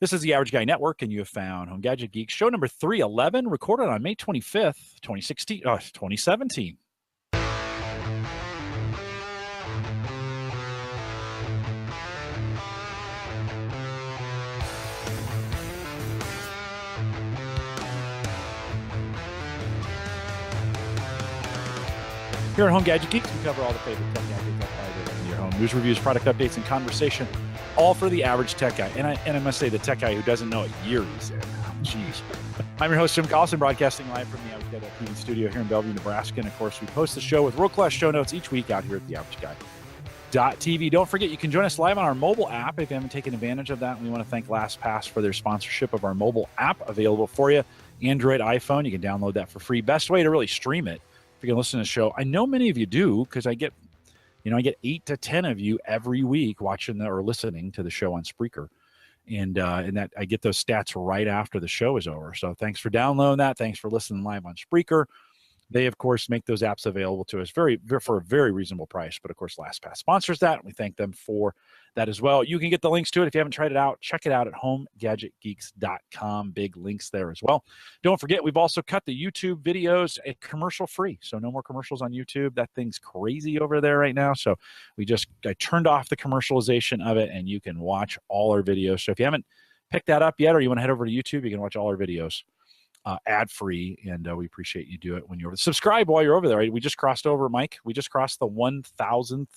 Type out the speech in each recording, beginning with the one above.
This is the Average Guy Network, and you have found Home Gadget Geeks, show number 311, recorded on May 25th, 2017. Here at Home Gadget Geeks, we cover all the favorite tech gadgets that apply to your home. News, reviews, product updates, and conversation, all for the average tech guy. And I must say, the tech guy who doesn't know a year he's in. Jeez. I'm your host, Jim Collison, broadcasting live from the Average Guy TV studio here in Bellevue, Nebraska. And, of course, we post the show with world-class show notes each week out here at the Average Guy.tv. Don't forget, you can join us live on our mobile app if you haven't taken advantage of that. And we want to thank LastPass for their sponsorship of our mobile app, available for you. Android, iPhone, you can download that for free. Best way to really stream it, if you can listen to the show. I know many of you do, because I get 8 to 10 of you every week watching or listening to the show on Spreaker. And that I get those stats right after the show is over. So thanks for downloading that. Thanks for listening live on Spreaker. They, of course, make those apps available to us for a very reasonable price. But, of course, LastPass sponsors that, and we thank them for that as well. You can get the links to it if you haven't tried it out. Check it out at homegadgetgeeks.com. Big links there as well. Don't forget, we've also cut the YouTube videos commercial-free, so no more commercials on YouTube. That thing's crazy over there right now. So I turned off the commercialization of it, and you can watch all our videos. So if you haven't picked that up yet, or you want to head over to YouTube, you can watch all our videos ad-free, and we appreciate you do it when you're subscribe while you're over there. Right? We just crossed over, Mike. We just crossed the 1,000th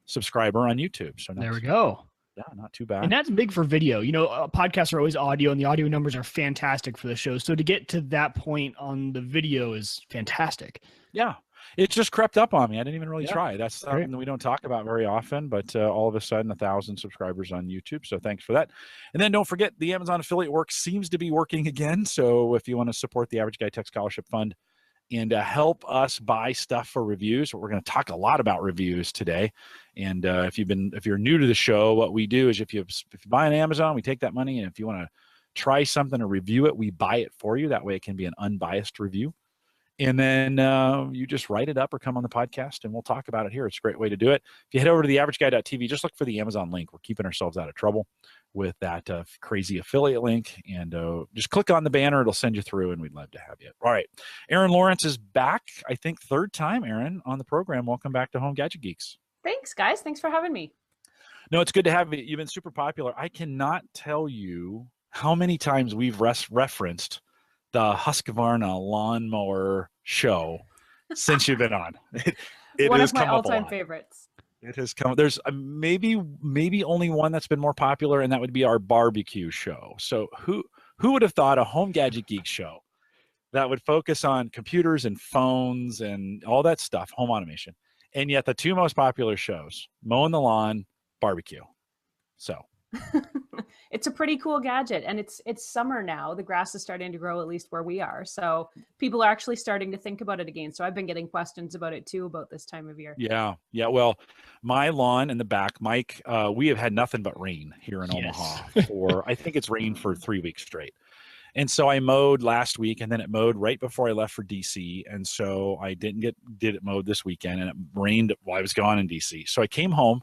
subscriber on YouTube. So there we go. Yeah, not too bad. And that's big for video. Podcasts are always audio, and the audio numbers are fantastic for the show. So to get to that point on the video is fantastic. Yeah. It just crept up on me. I didn't even really try. That's something that we don't talk about very often, but all of a sudden 1,000 subscribers on YouTube. So thanks for that. And then don't forget, the Amazon affiliate work seems to be working again. So if you want to support the Average Guy Tech Scholarship Fund and help us buy stuff for reviews, we're going to talk a lot about reviews today. And if you're new to the show, what we do is if you buy on Amazon, we take that money, and if you want to try something or review it, we buy it for you. That way it can be an unbiased review. And then you just write it up or come on the podcast, and we'll talk about it here. It's a great way to do it. If you head over to the AverageGuy.tv, just look for the Amazon link. We're keeping ourselves out of trouble with that crazy affiliate link. And just click on the banner. It'll send you through, and we'd love to have you. All right. Erin Lawrence is back, I think, third time, Erin, on the program. Welcome back to Home Gadget Geeks. Thanks, guys. Thanks for having me. No, it's good to have you. You've been super popular. I cannot tell you how many times we've referenced the Husqvarna lawnmower show since you've been on. It one has of my come up a all-time lot. favorites. It has come. There's maybe only one that's been more popular, and that would be our barbecue show. So who would have thought a Home Gadget Geek show that would focus on computers and phones and all that stuff, home automation, and yet the two most popular shows, mowing the lawn, barbecue. So It's a pretty cool gadget, and it's summer now. The grass is starting to grow, at least where we are. So people are actually starting to think about it again. So I've been getting questions about it too, about this time of year. Yeah. Well, my lawn in the back, Mike, we have had nothing but rain here in Omaha for, I think it's rained for 3 weeks straight. And so I mowed last week, and then it mowed right before I left for DC. And so I did it mowed this weekend, and it rained while I was gone in DC. So I came home.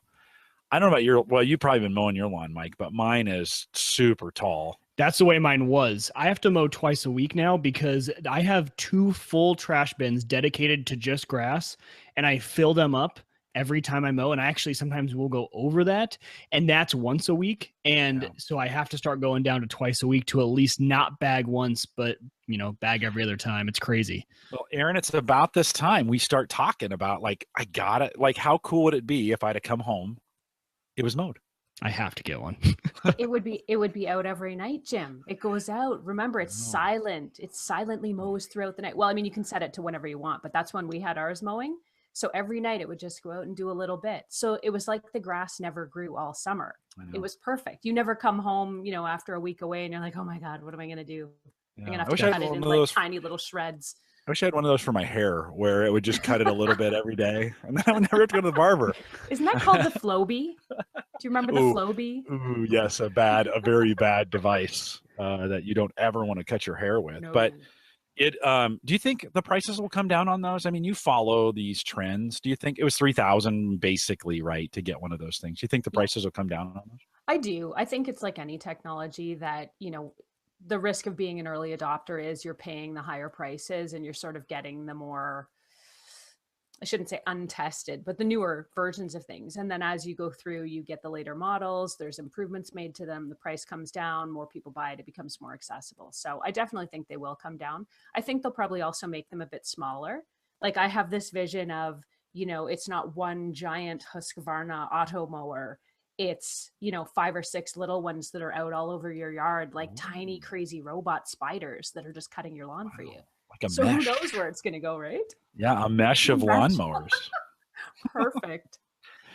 I don't know about you've probably been mowing your lawn, Mike, but mine is super tall. That's the way mine was. I have to mow twice a week now because I have 2 full trash bins dedicated to just grass, and I fill them up every time I mow. And I actually sometimes will go over that, and that's once a week. And so I have to start going down to twice a week to at least not bag once, but bag every other time. It's crazy. Well, Erin, it's about this time we start talking about how cool would it be if I had to come home, it was mowed. I have to get one. It would be out every night, Jim. It goes out. Remember, it's silent. It silently mows throughout the night. Well, I mean, you can set it to whenever you want, but that's when we had ours mowing. So every night it would just go out and do a little bit. So it was like the grass never grew all summer. It was perfect. You never come home, after a week away, and you're like, oh my God, what am I going to do? I'm going to have to cut it in tiny little shreds. I wish I had one of those for my hair where it would just cut it a little bit every day, and then I would never have to go to the barber. Isn't that called the Flowbee? Do you remember the Flowbee? Ooh, yes, a very bad device that you don't ever want to cut your hair with. No. But do you think the prices will come down on those? I mean, you follow these trends. Do you think it was $3,000 basically, right, to get one of those things? Do you think the prices will come down on those? I do. I think it's like any technology that, the risk of being an early adopter is you're paying the higher prices and you're sort of getting the more, I shouldn't say untested, but the newer versions of things. And then as you go through, you get the later models, there's improvements made to them, the price comes down, more people buy it, it becomes more accessible. So I definitely think they will come down. I think they'll probably also make them a bit smaller. Like I have this vision of, it's not one giant Husqvarna auto mower. It's, 5 or 6 little ones that are out all over your yard, like tiny, crazy robot spiders that are just cutting your lawn for you. Like a So mesh. who knows where it's going to go, right? Yeah, a mesh of Mesh. lawnmowers. Perfect.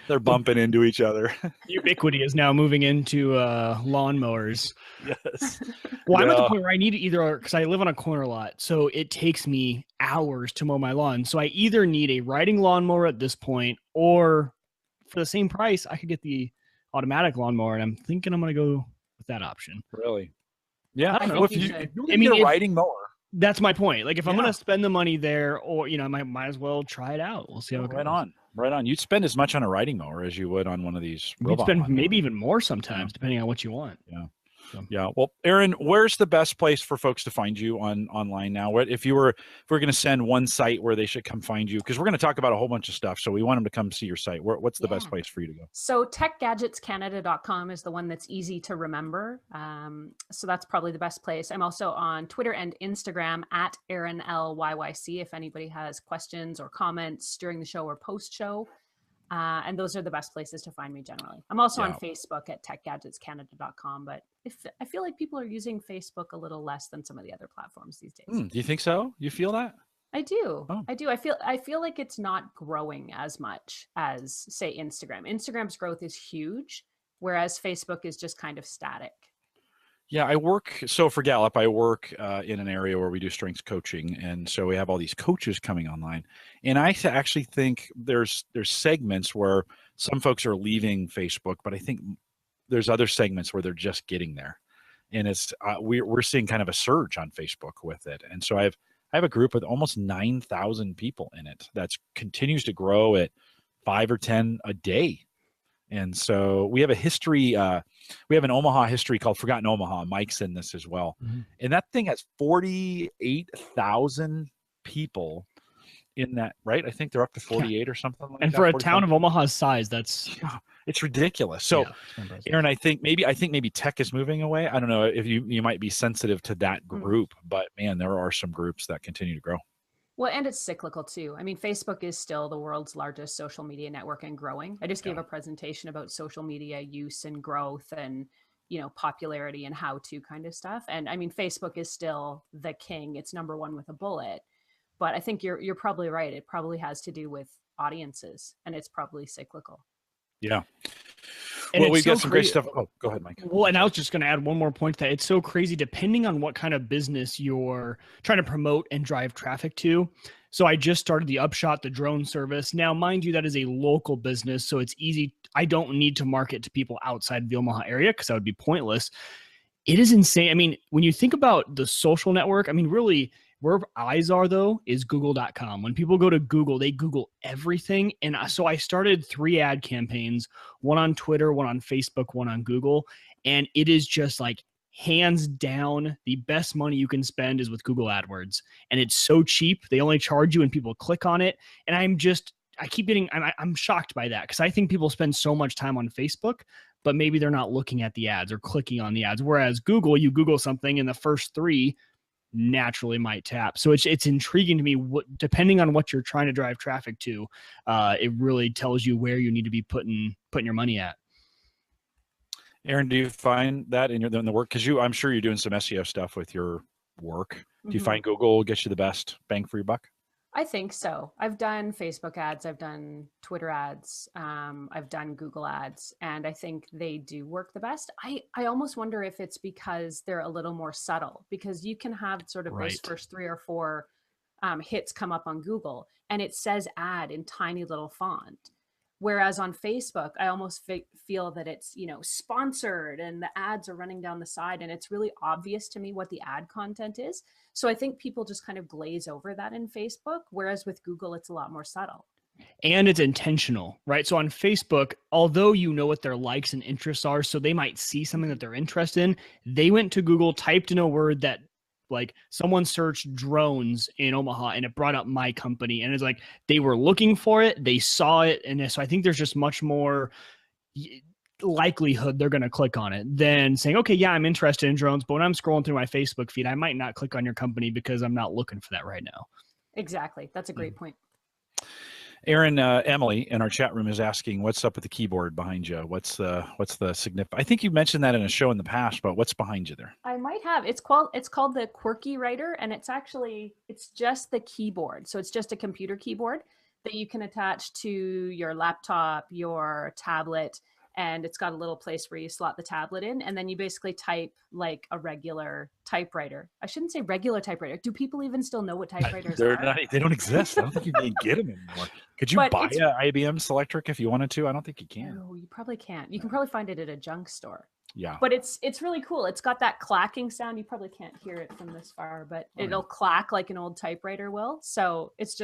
They're bumping into each other. Ubiquity is now moving into lawnmowers. Yes. Well, I'm at the Yeah. point where I need to either, because I live on a corner lot, so it takes me hours to mow my lawn. So I either need a riding lawnmower at this point, or for the same price, I could get the automatic lawnmower. And I'm thinking I'm going to go with that option. Really? Yeah. I don't know. Well, if you you, should. if you're I gonna mean, get a if- riding mower, That's my point. Like, if I'm Yeah. going to spend the money there, or, I might as well try it out. We'll see how it goes. right on. Right on. You'd spend as much on a riding mower as you would on one of these You'd robot spend lawnmowers. maybe even more sometimes, depending on what you want. Yeah. Well, Erin, where's the best place for folks to find you online now? What if we're going to send one site where they should come find you? Because we're going to talk about a whole bunch of stuff. So we want them to come see your site. What's the best Yeah. place for you to go? So techgadgetscanada.com is the one that's easy to remember. So that's probably the best place. I'm also on Twitter and Instagram at Erin LYYC if anybody has questions or comments during the show or post show. And those are the best places to find me generally. I'm also on Facebook at techgadgetscanada.com, but I feel like people are using Facebook a little less than some of the other platforms these days. Do you think so? You feel that? I do. Oh. I do. I feel like it's not growing as much as, say, Instagram. Instagram's growth is huge, whereas Facebook is just kind of static. Yeah, so for Gallup, I work in an area where we do strength coaching. And so we have all these coaches coming online. And I actually think there's segments where some folks are leaving Facebook, but I think there's other segments where they're just getting there. And it's we're seeing kind of a surge on Facebook with it. And so I have a group with almost 9,000 people in it that continues to grow at 5 or 10 a day. And so we have a history, we have an Omaha history called Forgotten Omaha. Mike's in this as well. Mm-hmm. And that thing has 48,000 people in that, right? I think they're up to 48 or something like that. And for a 45. town of Omaha's size, that's it's ridiculous. So Erin, I think maybe tech is moving away. I don't know if you might be sensitive to that group, but man, there are some groups that continue to grow. Well, and it's cyclical too. I mean, Facebook is still the world's largest social media network and growing. I just gave a presentation about social media use and growth and, popularity and how to kind of stuff. And I mean, Facebook is still the king. It's number one with a bullet. But I think you're probably right. It probably has to do with audiences, and it's probably cyclical. Yeah. And Well, it's we've got so some great crazy. stuff. Oh, go ahead, Mike. Well, and I was just going to add one more point to that it's so crazy depending on what kind of business you're trying to promote and drive traffic to. So I just started the Upshot, the drone service. Now, mind you, that is a local business, so it's easy. I don't need to market to people outside the Omaha area because that would be pointless. It is insane. I mean, when you think about the social network, I mean, really, where eyes are, though, is google.com. When people go to Google, they Google everything. And so I started 3 ad campaigns, one on Twitter, one on Facebook, one on Google. And it is just like hands down, the best money you can spend is with Google AdWords. And it's so cheap. They only charge you when people click on it. And I'm shocked by that because I think people spend so much time on Facebook, but maybe they're not looking at the ads or clicking on the ads. Whereas Google, you Google something and the first 3 naturally might tap. So it's intriguing to me depending on what you're trying to drive traffic to, it really tells you where you need to be putting your money at. Erin, do you find that in the work? Because I'm sure you're doing some SEO stuff with your work. Do you find Google gets you the best bang for your buck? I think so. I've done Facebook ads, I've done Twitter ads, I've done Google ads, and I think they do work the best. I almost wonder if it's because they're a little more subtle, because you can have sort of those first 3 or 4 hits come up on Google and it says ad in tiny little font. Whereas on Facebook, I almost feel that it's, sponsored and the ads are running down the side and it's really obvious to me what the ad content is. So I think people just kind of glaze over that in Facebook, whereas with Google, it's a lot more subtle. And it's intentional, right? So on Facebook, although you know what their likes and interests are, so they might see something that they're interested in, they went to Google, typed in a word that, like, someone searched drones in Omaha and it brought up my company. And it's like they were looking for it, they saw it. And so I think there's just much more likelihood they're going to click on it than saying, okay, yeah, I'm interested in drones, but when I'm scrolling through my Facebook feed, I might not click on your company because I'm not looking for that right now. Exactly. That's a great point. Erin, Emily in our chat room is asking, what's up with the keyboard behind you? What's the significance? I think you mentioned that in a show in the past, but what's behind you there? I might have. It's called the Quirky Writer, and it's just the keyboard. So it's just a computer keyboard that you can attach to your laptop, your tablet, and it's got a little place where you slot the tablet in, and then you basically type like a regular typewriter. I shouldn't say regular typewriter. Do people even still know what typewriters are? They don't exist. I don't think you can get them anymore. Could you buy an IBM Selectric if you wanted to? I don't think you can. No, you probably can't. You can probably find it at a junk store. Yeah. But it's really cool. It's got that clacking sound. You probably can't hear it from this far, but it'll clack like an old typewriter will. So it's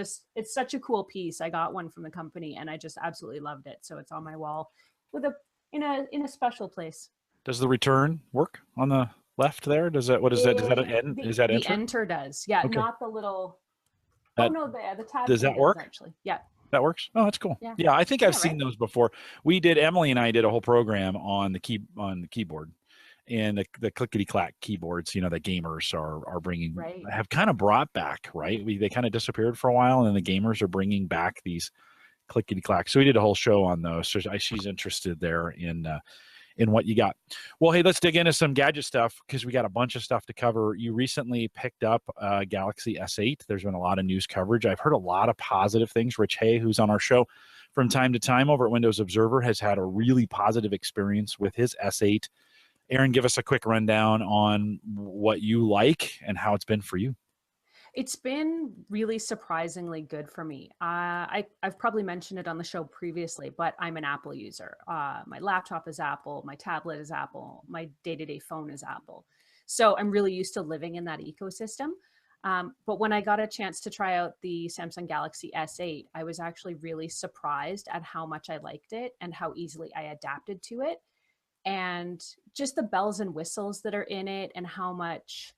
such a cool piece. I got one from the company and I just absolutely loved it. So it's on my wall with in a special place. Does the return work on the left there? Does that Is that an the enter? The enter does. Yeah, okay. Not the little the tab. Does that work? Actually. Yeah. That works. Oh, that's cool. Yeah, I think I've seen those before. Emily and I did a whole program on the keyboard, and the clickety clack keyboards. You know, that gamers are bringing, have kind of brought back. Right, they kind of disappeared for a while, and then the gamers are bringing back these clickety clack. So we did a whole show on those. So she's interested there in what you got. Well, hey, let's dig into some gadget stuff because we got a bunch of stuff to cover. You recently picked up Galaxy S8. There's been a lot of news coverage. I've heard a lot of positive things. Rich Hay, who's on our show from time to time over at Windows Observer, has had a really positive experience with his S8. Erin, give us a quick rundown on what you like and how it's been for you. It's been really surprisingly good for me. I've probably mentioned it on the show previously, but I'm an Apple user. My laptop is Apple, my tablet is Apple, my day-to-day phone is Apple. So I'm really used to living in that ecosystem. But when I got a chance to try out the Samsung Galaxy S8, I was actually really surprised at how much I liked it and how easily I adapted to it. And just the bells and whistles that are in it and how much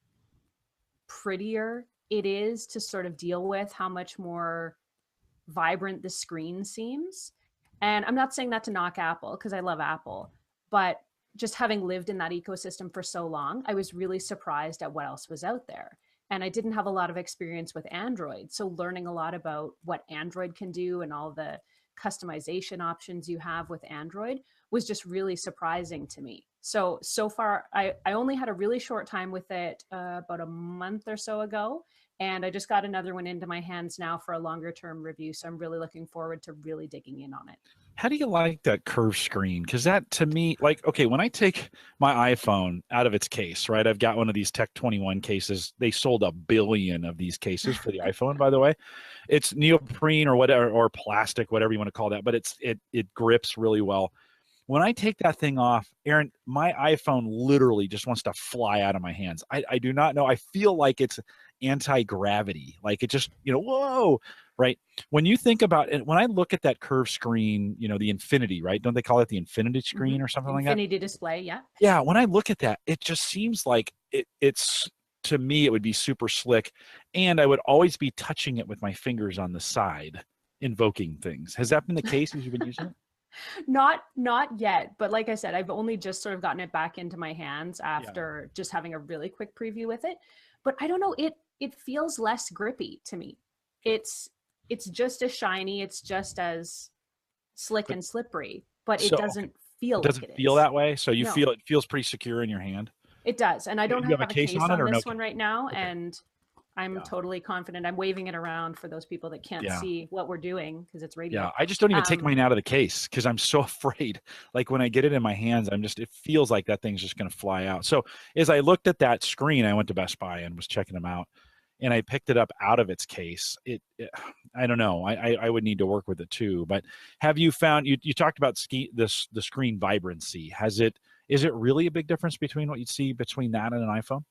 prettier it is to sort of deal with, how much more vibrant the screen seems. And I'm not saying that to knock Apple because I love Apple, but just having lived in that ecosystem for so long, I was really surprised at what else was out there. And I didn't have a lot of experience with Android. So learning a lot about what Android can do and all the customization options you have with Android was just really surprising to me. So far, I only had a really short time with it about a month or so ago. And I just got another one into my hands now for a longer term review. So I'm really looking forward to really digging in on it. How do you like that curved screen? Because that, to me, like, okay, when I take my iPhone out of its case, right? I've got one of these Tech 21 cases. They sold 1 billion of these cases for the iPhone, by the way. It's neoprene or whatever, or plastic, whatever you want to call that, but it grips really well. When I take that thing off, Erin, my iPhone literally just wants to fly out of my hands. I do not know. I feel like it's anti-gravity. Like it just, whoa, right? When you think about it, when I look at that curved screen, the infinity, right? Don't they call it the infinity screen or something like that? Infinity display, yeah. Yeah, when I look at that, it just seems like it's, to me, it would be super slick. And I would always be touching it with my fingers on the side, invoking things. Has that been the case as you've been using it? Not yet, but like I said, I've only just sort of gotten it back into my hands after just having a really quick preview with it. But I don't know, it feels less grippy to me. It's just as shiny, it's just as slick and slippery, but it doesn't feel like it feel that way. So you feel it feels pretty secure in your hand. It does, and I don't have a case on this one right now, okay. And I'm totally confident. I'm waving it around for those people that can't see what we're doing because it's radio. Yeah, I just don't even take mine out of the case because I'm so afraid. Like when I get it in my hands, it feels like that thing's just going to fly out. So as I looked at that screen, I went to Best Buy and was checking them out, and I picked it up out of its case. I don't know. I would need to work with it too. But have you found, you talked about the screen vibrancy. Is it really a big difference between what you'd see between that and an iPhone?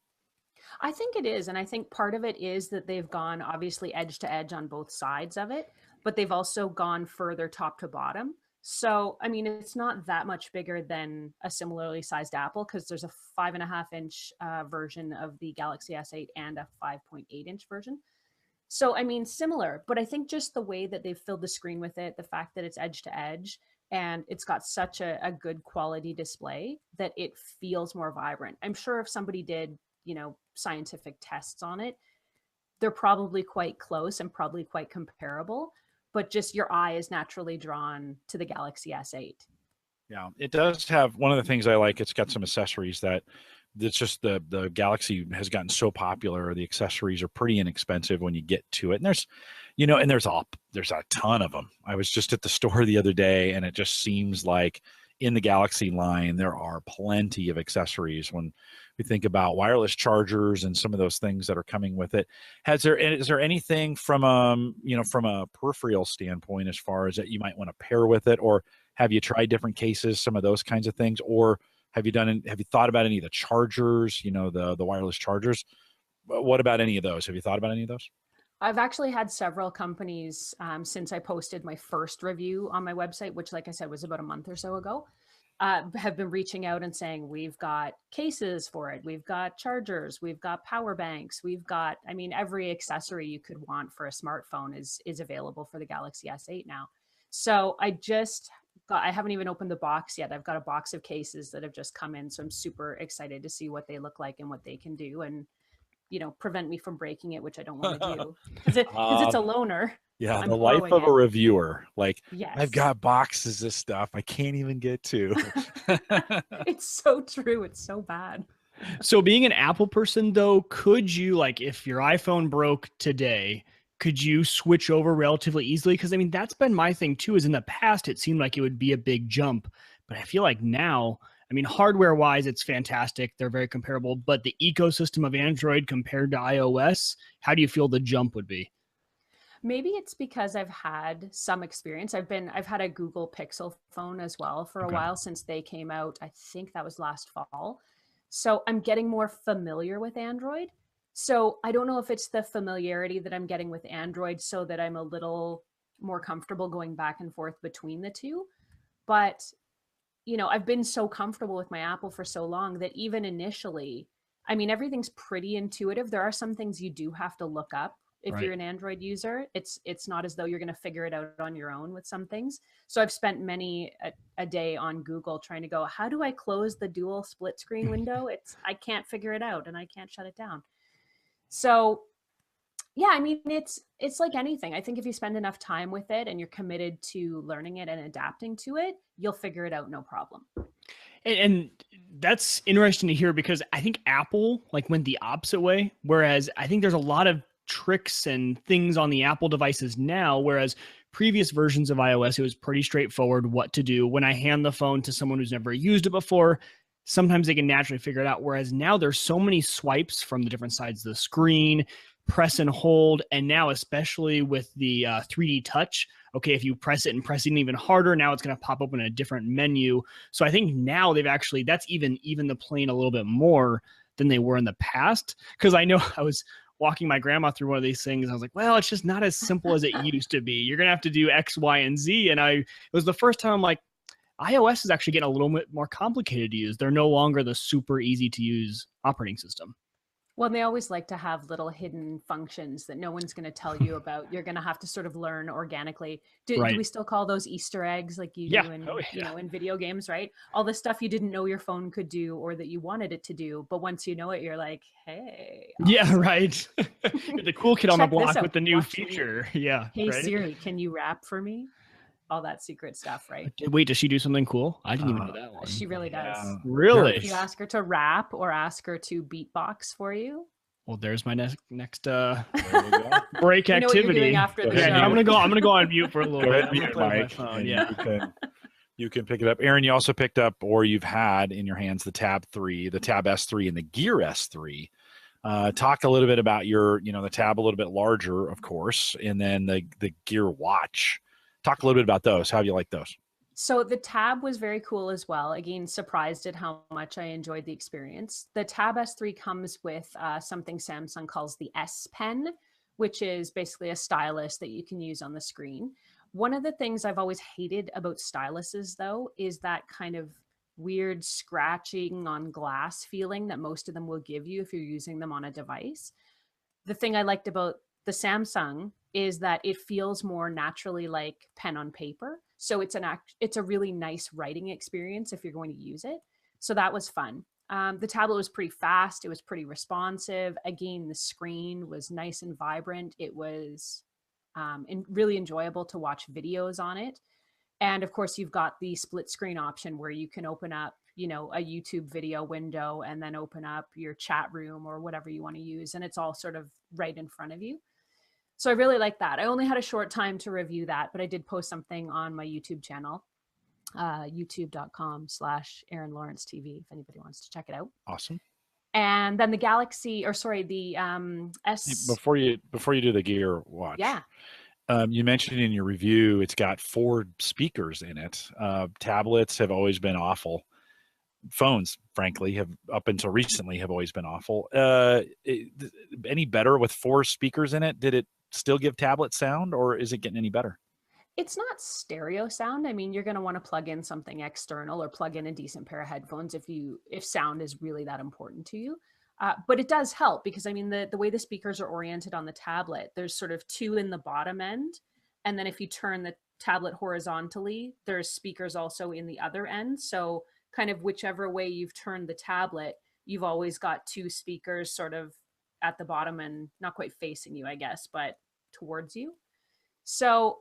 I think it is. And I think part of it is that they've gone obviously edge to edge on both sides of it. but they've also gone further top to bottom. So, I mean, it's not that much bigger than a similarly sized Apple because there's a 5.5-inch version of the Galaxy S8 and a 5.8-inch version. So, I mean, similar, but I think just the way that they've filled the screen with it, the fact that it's edge to edge, and it's got such a good quality display that it feels more vibrant. I'm sure if somebody did, scientific tests on it, they're probably quite close and probably quite comparable, but just your eye is naturally drawn to the Galaxy S8. Yeah, it does have one of the things I like. It's got some accessories that it's just the Galaxy has gotten so popular. The accessories are pretty inexpensive when you get to it. And there's, and there's a ton of them. I was just at the store the other day, and it just seems like in the Galaxy line there are plenty of accessories when we think about wireless chargers and some of those things that are coming with it. Is there anything from from a peripheral standpoint as far as that you might want to pair with it, or have you tried different cases, some of those kinds of things, or have you thought about any of the chargers, the wireless chargers? What about any of those? Have you thought about any of those? I've actually had several companies since I posted my first review on my website, which, like I said, was about a month or so ago, have been reaching out and saying, we've got cases for it. We've got chargers. We've got power banks. We've got, every accessory you could want for a smartphone is available for the Galaxy S8 now. So I haven't even opened the box yet. I've got a box of cases that have just come in. So I'm super excited to see what they look like and what they can do and, prevent me from breaking it, which I don't want to do because it's a loaner. Yeah, I'm the life borrowing of a it. reviewer. Like, Yes. I've got boxes of stuff I can't even get to. It's so true. It's so bad. So being an Apple person though, could you, like, if your iPhone broke today, could you switch over relatively easily? Because that's been my thing too, is in the past it seemed like it would be a big jump, but I feel like now, hardware wise, it's fantastic. They're very comparable, but the ecosystem of Android compared to iOS, how do you feel the jump would be? Maybe it's because I've had some experience. I've had a Google Pixel phone as well for a while since they came out. I think that was last fall. So I'm getting more familiar with Android. So I don't know if it's the familiarity that I'm getting with Android so that I'm a little more comfortable going back and forth between the two. But, I've been so comfortable with my Apple for so long that even initially, everything's pretty intuitive. There are some things you do have to look up. If you're an Android user, it's not as though you're going to figure it out on your own with some things. So I've spent many a day on Google trying to go, how do I close the dual split screen window? I can't figure it out and I can't shut it down. So yeah, it's like anything. I think if you spend enough time with it and you're committed to learning it and adapting to it, you'll figure it out no problem. And that's interesting to hear because I think Apple went the opposite way. Whereas I think there's a lot of tricks and things on the Apple devices now, whereas previous versions of iOS, it was pretty straightforward what to do. When I hand the phone to someone who's never used it before, sometimes they can naturally figure it out. Whereas now there's so many swipes from the different sides of the screen, press and hold. And now, especially with the 3D touch, okay, if you press it and press it even harder, now it's going to pop up in a different menu. So I think now that's even the plane a little bit more than they were in the past. Because I know I was walking my grandma through one of these things. I was like, well, it's just not as simple as it used to be. You're going to have to do X, Y, and Z. And it was the first time I'm like, iOS is actually getting a little bit more complicated to use. They're no longer the super easy to use operating system. Well, they always like to have little hidden functions that no one's going to tell you about. You're going to have to sort of learn organically. Do we still call those Easter eggs like you do in, in video games, right? All the stuff you didn't know your phone could do or that you wanted it to do. But once you know it, you're like, hey. Yeah, right. You're the cool kid on the block with the new feature. Yeah. Hey, Siri, can you rap for me? All that secret stuff, right? Wait, does she do something cool? I didn't even know that one. She really does. Really? If you ask her to rap or ask her to beatbox for you. Well, there's my next break activity. What you're doing after the show. I'm gonna go on mute for a little bit. Go ahead, mute my phone. Yeah. You can pick it up. Erin, you also picked up, or you've had in your hands, the Tab 3, the Tab S3, and the Gear S3. Talk a little bit about the Tab a little bit larger, of course, and then the Gear Watch. Talk a little bit about those. How do you like those? So the Tab was very cool as well. Again, surprised at how much I enjoyed the experience. The Tab S3 comes with something Samsung calls the S Pen, which is basically a stylus that you can use on the screen. One of the things I've always hated about styluses, though, is that kind of weird scratching on glass feeling that most of them will give you if you're using them on a device. The thing I liked about the Samsung is that it feels more naturally like pen on paper. So it's a really nice writing experience if you're going to use it. So that was fun. The tablet was pretty fast. It was pretty responsive. Again, the screen was nice and vibrant. It was really enjoyable to watch videos on it. And of course, you've got the split screen option where you can open up, you know, a YouTube video window and then open up your chat room or whatever you want to use. And it's all sort of right in front of you. So I really like that. I only had a short time to review that, but I did post something on my YouTube channel, youtube.com/Erin Lawrence TV, if anybody wants to check it out. Awesome. And then the the S. Before you do the Gear Watch, Yeah. You mentioned in your review it's got 4 speakers in it. Tablets have always been awful. Phones, frankly, have up until recently have always been awful. Any better with 4 speakers in it? Did it still give tablet sound, or is it getting any better? It's not stereo sound. I mean, you're going to want to plug in something external or plug in a decent pair of headphones if sound is really that important to you. But it does help because, I mean, the way the speakers are oriented on the tablet, there's sort of 2 in the bottom end. And then if you turn the tablet horizontally, there's speakers also in the other end. So kind of whichever way you've turned the tablet, you've always got 2 speakers sort of at the bottom and not quite facing you, I guess, but towards you. So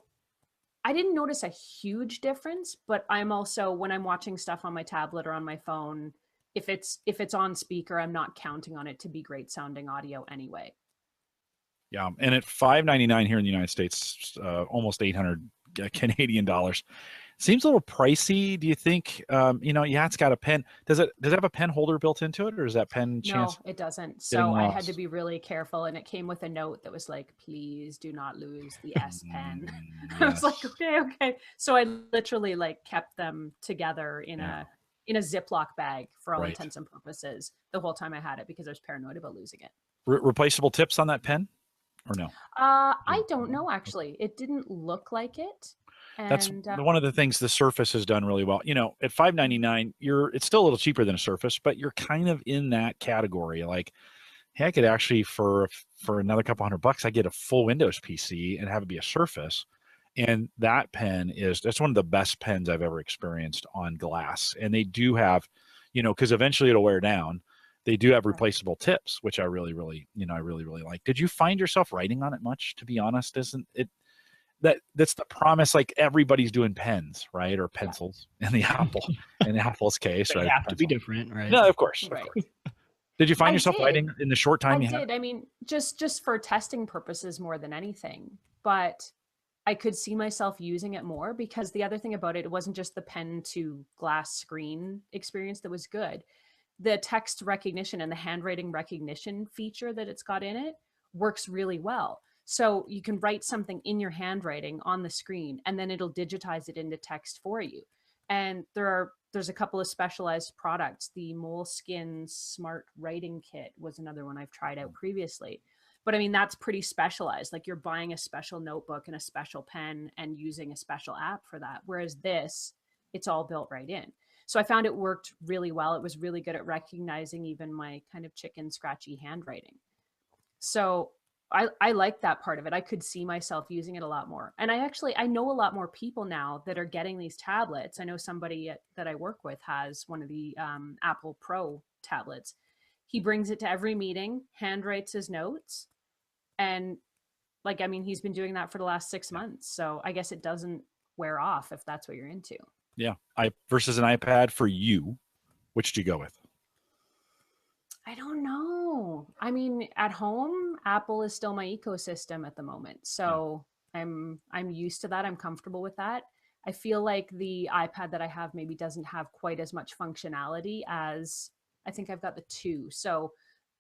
I didn't notice a huge difference, but I'm also, when I'm watching stuff on my tablet or on my phone, if it's on speaker, I'm not counting on it to be great sounding audio anyway. Yeah, and at $5.99 here in the United States, almost 800 Canadian dollars, seems a little pricey. Do you think? Yeah, it's got a pen. Does it have a pen holder built into it, or is that pen chance? No, it doesn't. So I had to be really careful, and it came with a note that was like, "Please do not lose the S Pen." I was like, okay. So I literally like kept them together in a Ziploc bag for all intents and purposes the whole time I had it because I was paranoid about losing it. Replaceable tips on that pen, or no? I don't know actually. It didn't look like it. That's one of the things the Surface has done really well. You know, at $5.99, it's still a little cheaper than a Surface, but you're kind of in that category. Like, hey, I could actually for another couple $100, I get a full Windows PC and have it be a Surface. And that pen that's one of the best pens I've ever experienced on glass. And they do have, because eventually it'll wear down. They do have replaceable tips, which I really, really like. Did you find yourself writing on it much? To be honest, isn't it? That's the promise. Like everybody's doing pens, right, or pencils in the Apple's case, They right? have to be different, right? No, of course. Right. Did you find yourself writing in the short time you had? I did. I mean, just for testing purposes more than anything, but I could see myself using it more because the other thing about it wasn't just the pen to glass screen experience that was good. The text recognition and the handwriting recognition feature that it's got in it works really well. So you can write something in your handwriting on the screen and then it'll digitize it into text for you. And there's a couple of specialized products. The Moleskine Smart Writing Kit was another one I've tried out previously. But I mean, that's pretty specialized. Like you're buying a special notebook and a special pen and using a special app for that. Whereas this, it's all built right in. So I found it worked really well. It was really good at recognizing even my kind of chicken scratchy handwriting. So I like that part of it. I could see myself using it a lot more. And I know a lot more people now that are getting these tablets. I know somebody that I work with has one of the Apple Pro tablets. He brings it to every meeting, handwrites his notes. And he's been doing that for the last 6 months. So I guess it doesn't wear off if that's what you're into. Yeah. Versus an iPad for you, which do you go with? I don't know. I mean, at home, Apple is still my ecosystem at the moment. So I'm used to that. I'm comfortable with that. I feel like the iPad that I have maybe doesn't have quite as much functionality as I think I've got the 2. So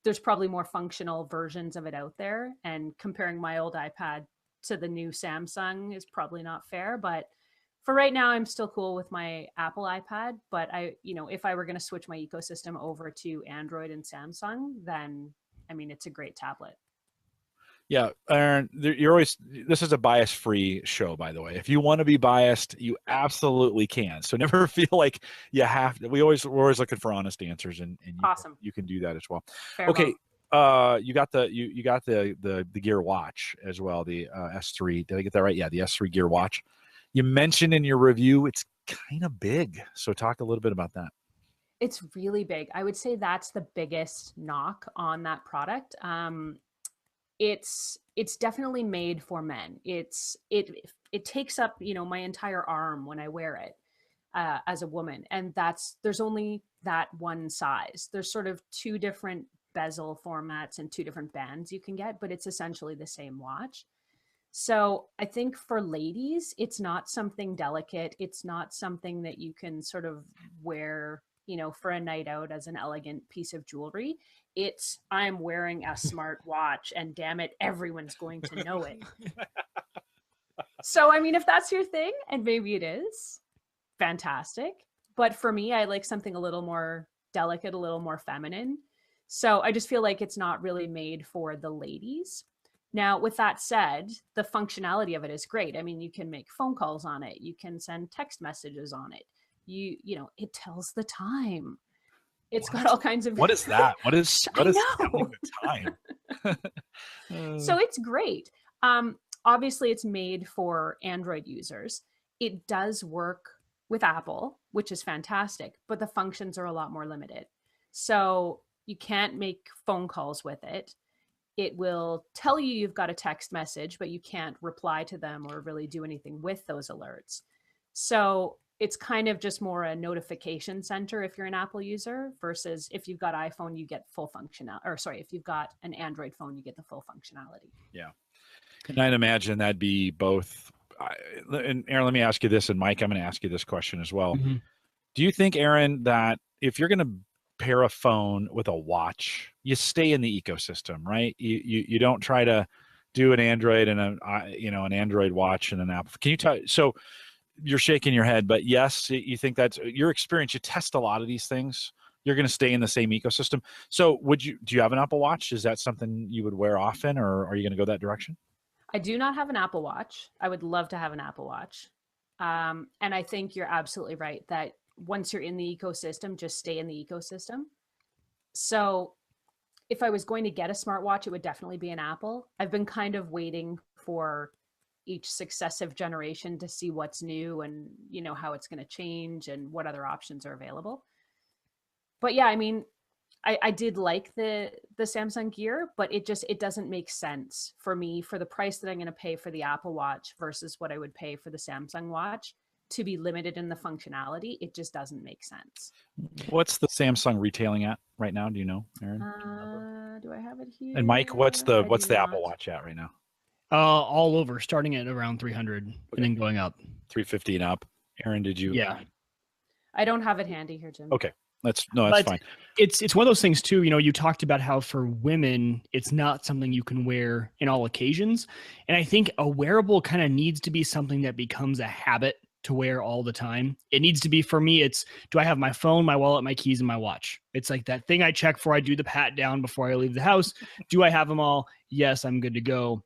there's probably more functional versions of it out there. And comparing my old iPad to the new Samsung is probably not fair. But for right now, I'm still cool with my Apple iPad, but if I were going to switch my ecosystem over to Android and Samsung, then, I mean, it's a great tablet. Yeah, Aaron, you're always, this is a bias-free show, by the way. If you want to be biased, you absolutely can. So never feel like you have to. We're always looking for honest answers, and Awesome. you can do that as well. Fair Okay, vote. you got the Gear Watch as well, the S3. Did I get that right? Yeah, the S3 Gear Watch. You mentioned in your review it's kind of big. So talk a little bit about that. It's really big. I would say that's the biggest knock on that product. It's definitely made for men. It takes up, you know, my entire arm when I wear it as a woman, and there's only that one size. There's sort of two different bezel formats and two different bands you can get, but it's essentially the same watch. So I think for ladies, it's not something delicate. It's not something that you can sort of wear, you know, for a night out as an elegant piece of jewelry. It's I'm wearing a smart watch and damn it, everyone's going to know it. So, I mean, if that's your thing, and maybe it is, fantastic. But for me, I like something a little more delicate, a little more feminine. So I just feel like it's not really made for the ladies. Now, with that said, the functionality of it is great. I mean, you can make phone calls on it. You can send text messages on it. You know, it tells the time. It's got all kinds of What is that? What is telling know. the time? So it's great. Obviously, it's made for Android users. It does work with Apple, which is fantastic, but the functions are a lot more limited. So you can't make phone calls with it. It will tell you you've got a text message, but you can't reply to them or really do anything with those alerts. So it's kind of just more a notification center if you're an Apple user versus if you've got iPhone, you get full functionality. Or sorry, if you've got an Android phone, you get the full functionality. Yeah. And I'd imagine that'd be both. And Aaron, let me ask you this, and Mike, I'm going to ask you this question as well. Mm-hmm. Do you think, Aaron, that if you're going to pair a phone with a watch, you stay in the ecosystem, right? You don't try to do an Android and an Android watch and an Apple. Can you tell? So you're shaking your head, but yes, you think that's your experience. You test a lot of these things. You're going to stay in the same ecosystem. So do you have an Apple Watch? Is that something you would wear often, or are you going to go that direction? I do not have an Apple Watch. I would love to have an Apple Watch. And I think you're absolutely right that once you're in the ecosystem, just stay in the ecosystem. So if I was going to get a smartwatch, it would definitely be an Apple. I've been kind of waiting for each successive generation to see what's new and, you know, how it's going to change and what other options are available. But yeah, I mean, I did like the Samsung Gear, but it doesn't make sense for me for the price that I'm going to pay for the Apple Watch versus what I would pay for the Samsung Watch to be limited in the functionality. It just doesn't make sense. What's the Samsung retailing at right now? Do you know, Aaron? Do I have it here? And Mike, what's the Apple Watch at right now? All over, starting at around 300 and then going up. 350 and up. Aaron, did you? Yeah. I don't have it handy here, Jim. Okay. That's fine. It's one of those things too, you know, you talked about how for women, it's not something you can wear in all occasions. And I think a wearable kind of needs to be something that becomes a habit to wear all the time. It needs to be, for me, it's, do I have my phone, my wallet, my keys, and my watch? It's like that thing I check before I do the pat down before I leave the house. Do I have them all? Yes, I'm good to go.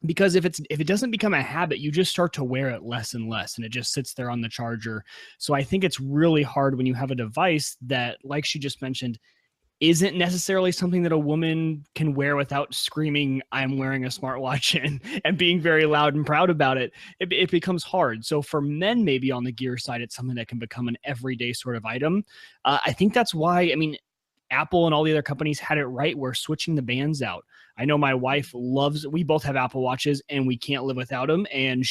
Because if it doesn't become a habit, you just start to wear it less and less, and it just sits there on the charger. So I think it's really hard when you have a device that, like she just mentioned, isn't necessarily something that a woman can wear without screaming, I'm wearing a smartwatch, and being very loud and proud about it. It becomes hard. So for men, maybe on the gear side, it's something that can become an everyday sort of item. I think that's why, I mean, Apple and all the other companies had it right where switching the bands out. I know my wife we both have Apple Watches and we can't live without them. And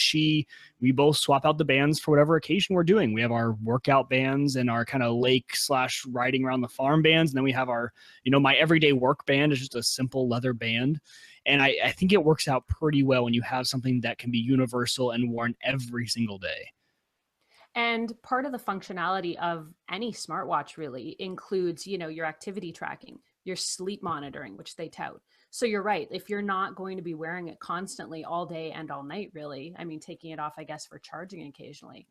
we both swap out the bands for whatever occasion we're doing. We have our workout bands and our kind of lake/riding around the farm bands. And then we have our, you know, my everyday work band is just a simple leather band. And I think it works out pretty well when you have something that can be universal and worn every single day. And part of the functionality of any smartwatch really includes, you know, your activity tracking, your sleep monitoring, which they tout. So you're right. If you're not going to be wearing it constantly all day and all night, really, I mean, taking it off, I guess, for charging occasionally,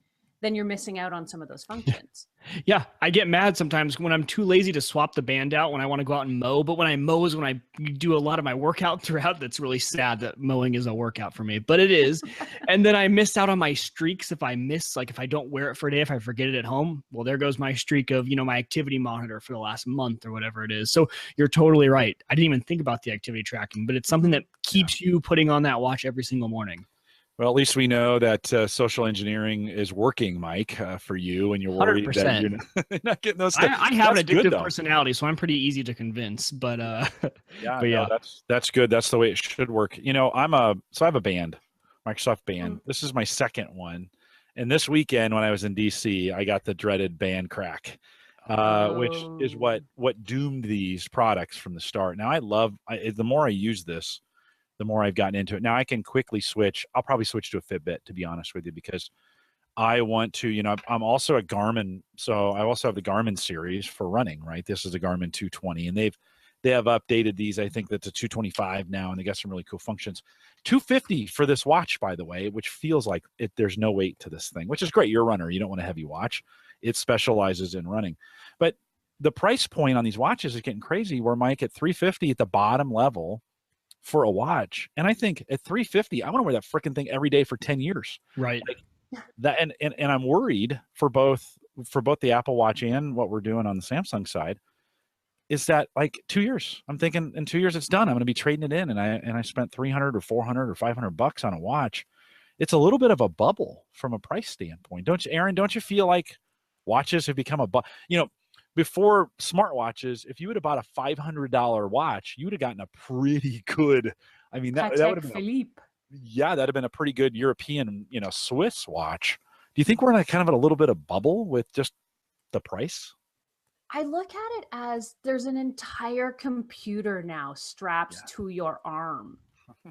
then you're missing out on some of those functions. Yeah, I get mad sometimes when I'm too lazy to swap the band out when I want to go out and mow. But when I mow is when I do a lot of my workout throughout. That's really sad that mowing is a workout for me, but it is. And then I miss out on my streaks if I miss, like if I don't wear it for a day, if I forget it at home, well, there goes my streak of, my activity monitor for the last month or whatever it is. So you're totally right. I didn't even think about the activity tracking, but it's something that keeps you putting on that watch every single morning. Well, at least we know that social engineering is working, Mike, for you, and you're worried 100%. that you're not getting those. I have an good, addictive personality, so I'm pretty easy to convince. But yeah, but yeah, that's good. That's the way it should work. I have a band, Microsoft band. This is my second one, and this weekend when I was in DC, I got the dreaded band crack, which is what doomed these products from the start. Now the more I use this, the more I've gotten into it. Now I can quickly switch. I'll probably switch to a Fitbit, to be honest with you, because I want to, I'm also a Garmin. So I also have the Garmin series for running, right? This is a Garmin 220, and they have updated these. I think that's a 225 now, and they got some really cool functions. 250 for this watch, by the way, which feels like there's no weight to this thing, which is great. You're a runner. You don't want a heavy watch. It specializes in running. But the price point on these watches is getting crazy, where Mike, at 350 at the bottom level for a watch, and I think at 350 I want to wear that freaking thing every day for 10 years, right? Like that, and I'm worried for both the Apple Watch and what we're doing on the Samsung side, is that like 2 years, I'm thinking in 2 years it's done. I'm going to be trading it in, and I spent 300 or 400 or 500 bucks on a watch. It's a little bit of a bubble from a price standpoint, don't you, Erin? Don't you feel like watches have become before smartwatches, if you would have bought a $500 watch, you would have gotten a pretty good, that would have been that'd have been a pretty good European, Swiss watch. Do you think we're in a little bit of bubble with just the price? I look at it as there's an entire computer now strapped to your arm.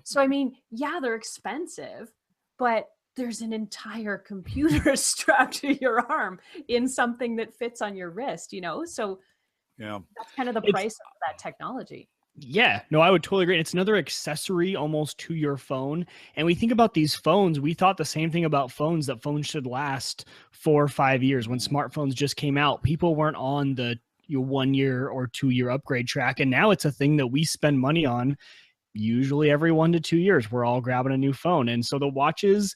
So, they're expensive, but there's an entire computer strapped to your arm in something that fits on your wrist, So that's kind of the price of that technology. Yeah, no, I would totally agree. It's another accessory almost to your phone. And we think about these phones. We thought the same thing about phones, that phones should last 4 or 5 years. When smartphones just came out, people weren't on the 1 year or 2 year upgrade track. And now it's a thing that we spend money on usually every 1 to 2 years. We're all grabbing a new phone. And so the watches,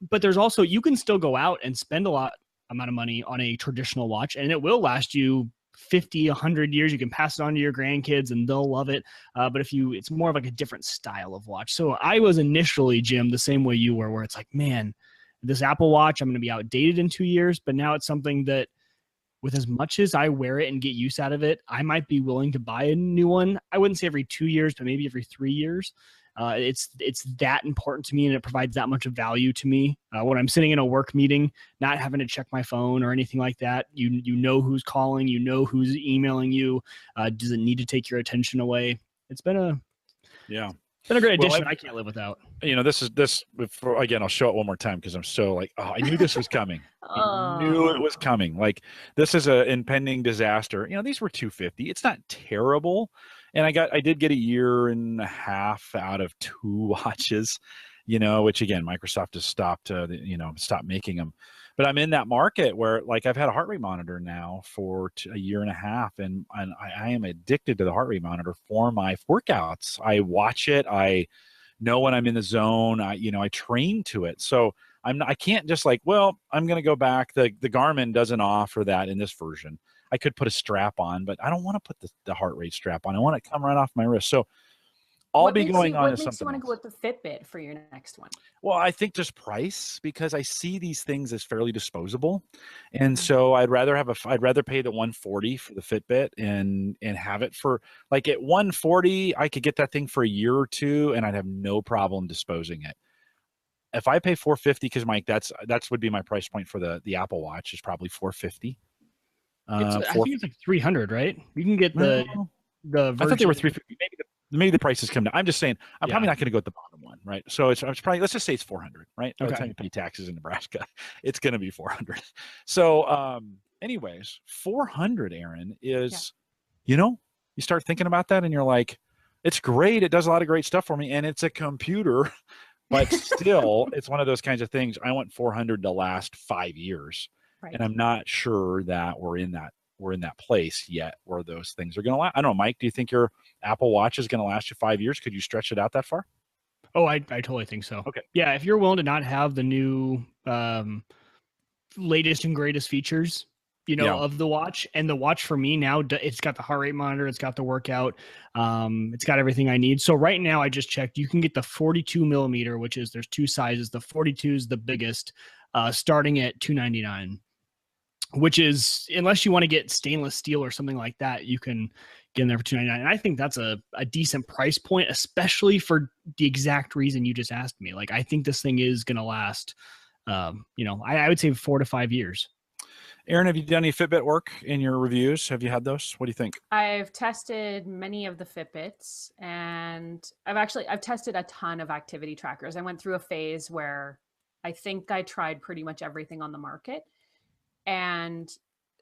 but there's also, you can still go out and spend a lot amount of money on a traditional watch, and it will last you 50, 100 years. You can pass it on to your grandkids and they'll love it. But it's more of like a different style of watch. So I was initially, Jim, the same way you were, where it's like, man, this Apple Watch, I'm going to be outdated in 2 years. But now it's something that, with as much as I wear it and get use out of it, I might be willing to buy a new one. I wouldn't say every 2 years, but maybe every 3 years. It's that important to me, and it provides that much of value to me. When I'm sitting in a work meeting, not having to check my phone or anything like that, you know who's calling, you know who's emailing you. Does it need to take your attention away? It's been a great addition. I can't live without. This again, I'll show it one more time because I'm so like, I knew this was coming. I knew it was coming. Like, this is an impending disaster. These were $250. It's not terrible. And I did get a year and a half out of 2 watches, which again, Microsoft has stopped making them. But I'm in that market where, like, I've had a heart rate monitor now for a year and a half, and I am addicted to the heart rate monitor for my workouts. I watch it. I know when I'm in the zone. I train to it. So I can't just like, well, I'm going to go back. The Garmin doesn't offer that in this version. I could put a strap on, but I don't want to put the heart rate strap on. I want it to come right off my wrist. So I'll be going on to something. What makes you want to go with the Fitbit for your next one? Well, I think just price, because I see these things as fairly disposable, and so I'd rather pay the $140 for the Fitbit and have it for, like, at $140 I could get that thing for a year or two, and I'd have no problem disposing it. If I pay $450, because Mike, that's would be my price point for the Apple Watch, is probably $450. I think it's like $300, right? You can get the version. I thought they were $350. Maybe the prices come down. I'm just saying, I'm probably not going to go with the bottom one, right? So it's probably, let's just say it's $400, right? By the time you pay taxes in Nebraska, it's going to be $400. So, anyways, $400, Erin, is, you start thinking about that, and you're like, it's great. It does a lot of great stuff for me, and it's a computer But still, it's one of those kinds of things. I want 400 to last 5 years, Right. and I'm not sure that we're in that place yet where those things are going to last. I don't know, Mike. Do you think your Apple Watch is going to last you 5 years? Could you stretch it out that far? Oh, I totally think so. Okay. Yeah, if you're willing to not have the new latest and greatest features, Yeah. of the watch, and the watch for me now, it's got the heart rate monitor, it's got the workout, it's got everything I need. So right now, I just checked, you can get the 42 millimeter, which is, there's two sizes. The 42 is the biggest, starting at $299, which is, unless you want to get stainless steel or something like that, you can get in there for $299. And I think that's a decent price point, especially for the exact reason you just asked me. Like, I think this thing is going to last, I would say 4 to 5 years. Erin, have you done any Fitbit work in your reviews? Have you had those? What do you think? I've tested many of the Fitbits, and I've tested a ton of activity trackers. I went through a phase where I think I tried pretty much everything on the market, and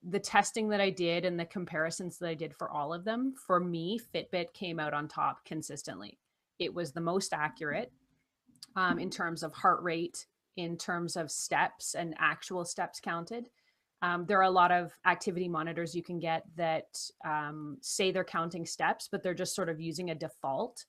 the testing that I did and the comparisons that I did for all of them, for me, Fitbit came out on top consistently. It was the most accurate in terms of heart rate, in terms of steps and actual steps counted. There are a lot of activity monitors you can get that say they're counting steps, but they're just sort of using a default.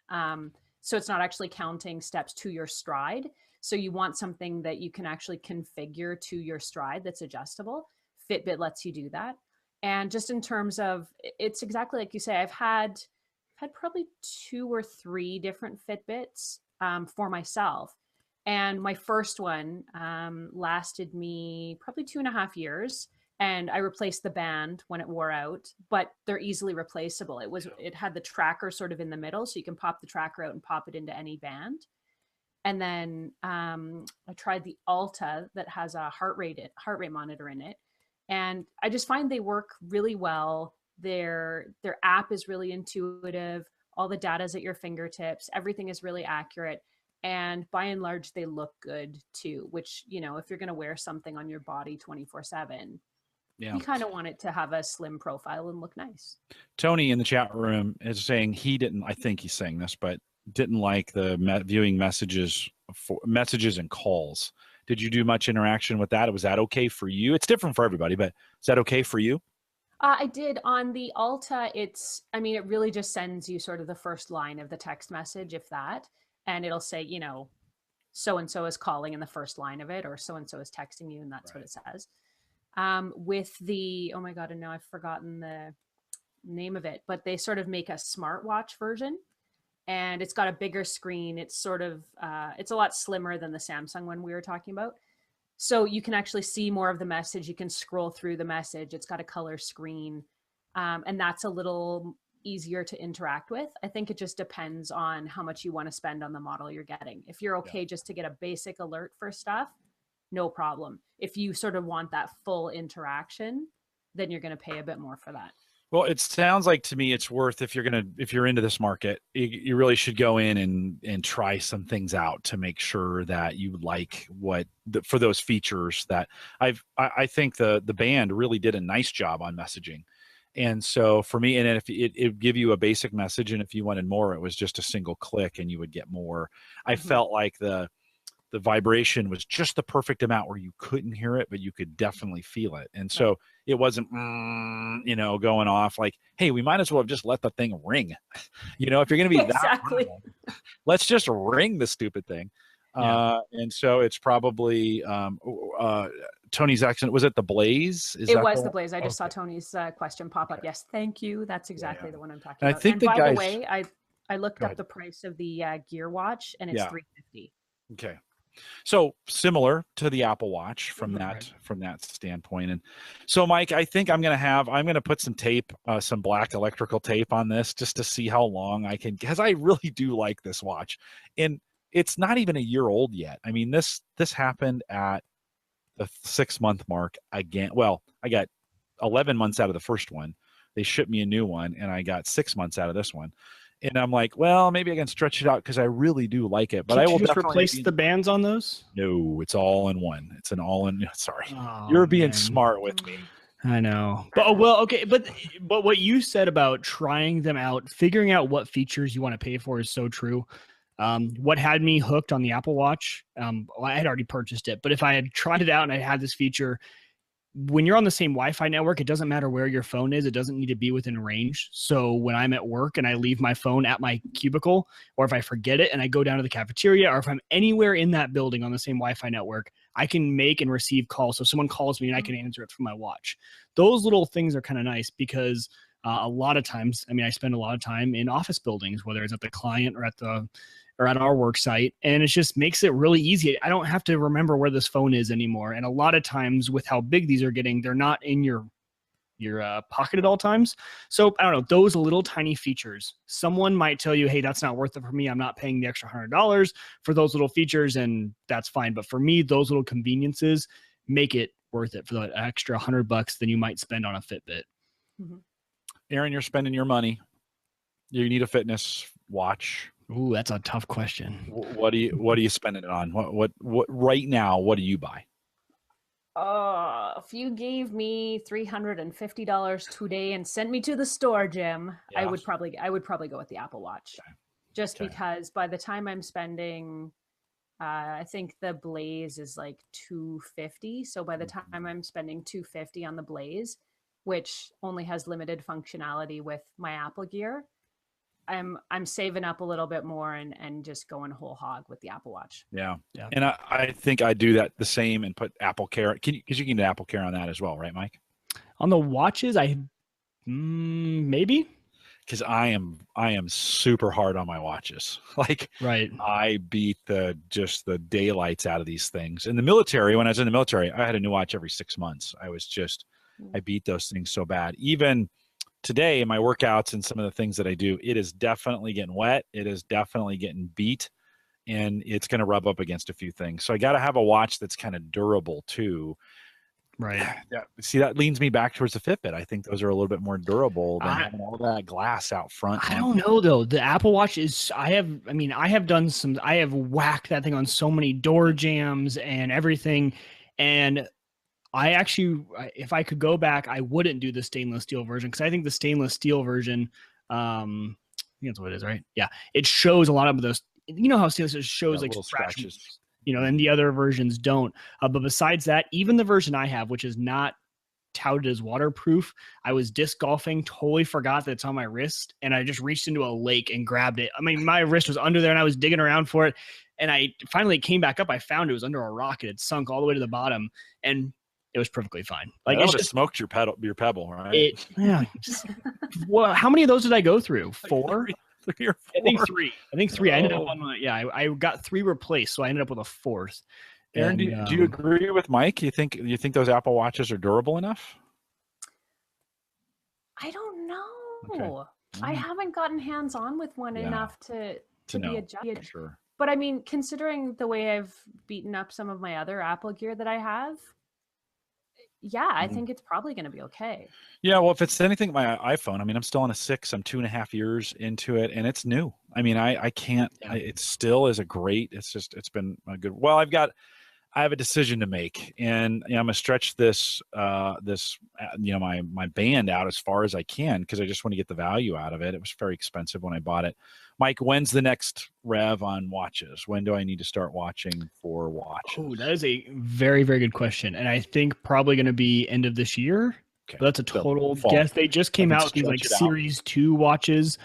So it's not actually counting steps to your stride. So you want something that you can actually configure to your stride that's adjustable. Fitbit lets you do that. And just in terms of, it's exactly like you say, I've had probably 2 or 3 different Fitbits for myself. And my first one lasted me probably 2.5 years, and I replaced the band when it wore out, but they're easily replaceable. It had the tracker sort of in the middle, so you can pop the tracker out and pop it into any band. And then I tried the Alta that has a heart rate monitor in it, and I just find they work really well. Their app is really intuitive. All the data is at your fingertips. Everything is really accurate. And by and large, they look good too, which, if you're going to wear something on your body 24/7, you kind of want it to have a slim profile and look nice. Tony in the chat room is saying I think he's saying this, but didn't like the viewing messages and calls. Did you do much interaction with that? Was that okay for you? It's different for everybody, but is that okay for you? I did. On the Alta, it really just sends you sort of the first line of the text message, if that. And it'll say, so-and-so is calling in the first line of it, or so-and-so is texting you, and that's what it says. With the, oh my God, and now I've forgotten the name of it, but they sort of make a smartwatch version, and it's got a bigger screen. It's sort of, it's a lot slimmer than the Samsung one we were talking about. So you can actually see more of the message. You can scroll through the message. It's got a color screen, and that's a little easier to interact with. I think it just depends on how much you want to spend on the model you're getting. If you're okay just to get a basic alert for stuff, no problem. If you sort of want that full interaction, then you're going to pay a bit more for that. Well, it sounds like to me it's worth, if you're into this market, you really should go in and try some things out to make sure that you like for those features that I think the band really did a nice job on messaging. And so for me, and if it would give you a basic message, and if you wanted more, it was just a single click and you would get more. I felt like the vibration was just the perfect amount where you couldn't hear it, but you could definitely feel it. And so it wasn't, going off like, hey, we might as well have just let the thing ring. If you're going to be exactly, let's just ring the stupid thing. And so it's probably Tony's accent. Was it the Blaze? It was the Blaze. I just saw Tony's question pop up. Yes, thank you. That's exactly the one I'm talking about. I think by the way, I looked up the price of the Gear Watch, and it's $350. Okay. So similar to the Apple Watch from that standpoint. And so, Mike, I think I'm going to put some tape, some black electrical tape on this just to see how long I can, because I really do like this watch. And it's not even a year old yet. I mean, this happened at the 6-month mark again. Well, I got 11 months out of the first one. They shipped me a new one, and I got 6 months out of this one. And I'm like, well, maybe I can stretch it out because I really do like it. But I will just replace the bands on those. No, it's all in one. It's an all in. Sorry, you're being smart with me. I know, but okay, but what you said about trying them out, figuring out what features you want to pay for is so true. What had me hooked on the Apple Watch, well, I had already purchased it, but if I had tried it out and I had this feature, when you're on the same Wi-Fi network, it doesn't matter where your phone is. It doesn't need to be within range. So when I'm at work and I leave my phone at my cubicle, or if I forget it and I go down to the cafeteria, or if I'm anywhere in that building on the same Wi-Fi network, I can make and receive calls. So someone calls me and I can answer it from my watch. Those little things are kind of nice because a lot of times, I mean, I spend a lot of time in office buildings, whether it's at the client or at our work site, and it just makes it really easy. I don't have to remember where this phone is anymore. And a lot of times with how big these are getting, they're not in your pocket at all times. So I don't know, those little tiny features, someone might tell you, hey, that's not worth it for me. I'm not paying the extra $100 for those little features, and that's fine. But for me, those little conveniences make it worth it for the extra $100 than you might spend on a Fitbit. Mm-hmm. Erin, you're spending your money. You need a fitness watch. Ooh, that's a tough question. What are you spending it on? What right now? What do you buy? If you gave me $350 today and sent me to the store, Jim, Yeah. I would probably go with the Apple Watch, just because by the time I'm spending, I think the Blaze is like $250. So by the time I'm spending $250 on the Blaze, which only has limited functionality with my Apple Gear, I'm saving up a little bit more and just going whole hog with the Apple Watch. Yeah. And I think I do that the same and put Apple Care. Because you can do Apple Care on that as well, right, Mike? On the watches, maybe. Because I am super hard on my watches. Like, right. I beat the daylights out of these things. In the military, when I was in the military, I had a new watch every 6 months. I beat those things so bad. Even today, in my workouts and some of the things that I do, it is definitely getting wet. It is definitely getting beat, and it's going to rub up against a few things. So I got to have a watch that's kind of durable too. Right. Yeah. See, that leans me back towards the Fitbit. I think those are a little bit more durable than having all that glass out front. I don't know though. The Apple Watch is. I have whacked that thing on so many door jams and everything, and I actually, if I could go back, I wouldn't do the stainless steel version because I think the stainless steel version, I think that's what it is, right? Yeah, it shows a lot of those. You know how stainless shows like little scratches. And the other versions don't. But besides that, even the version I have, which is not touted as waterproof, I was disc golfing, totally forgot that it's on my wrist, and I just reached into a lake and grabbed it. I mean, my wrist was under there, and I was digging around for it, and I finally came back up. I found it was under a rock. It had sunk all the way to the bottom, and it was perfectly fine. Like, it just smoked your pebble, right? Well, how many of those did I go through? 4? Three or 4? I think 3. I ended up Oh. on I got 3 replaced, so I ended up with a 4th. Erin, do you agree with Mike? You think those Apple Watches are durable enough? I don't know. Okay. I haven't gotten hands on with one enough to be a judge. Sure. But I mean, considering the way I've beaten up some of my other Apple gear that I have, yeah, I think it's probably going to be okay. Yeah, well, if it's anything like my iPhone, I mean, I'm still on a 6. I'm 2.5 years into it, and it's new. I mean, I can't. It still is a great. It's been a good. Well, I have a decision to make, and I'm gonna stretch this my band out as far as I can because I just want to get the value out of it. It was very expensive when I bought it. Mike, when's the next rev on watches? When do I need to start watching for watches? Oh, that is a very, very good question, and I think probably going to be end of this year. Okay. But that's a total guess. They just came out with these like Series 2 watches.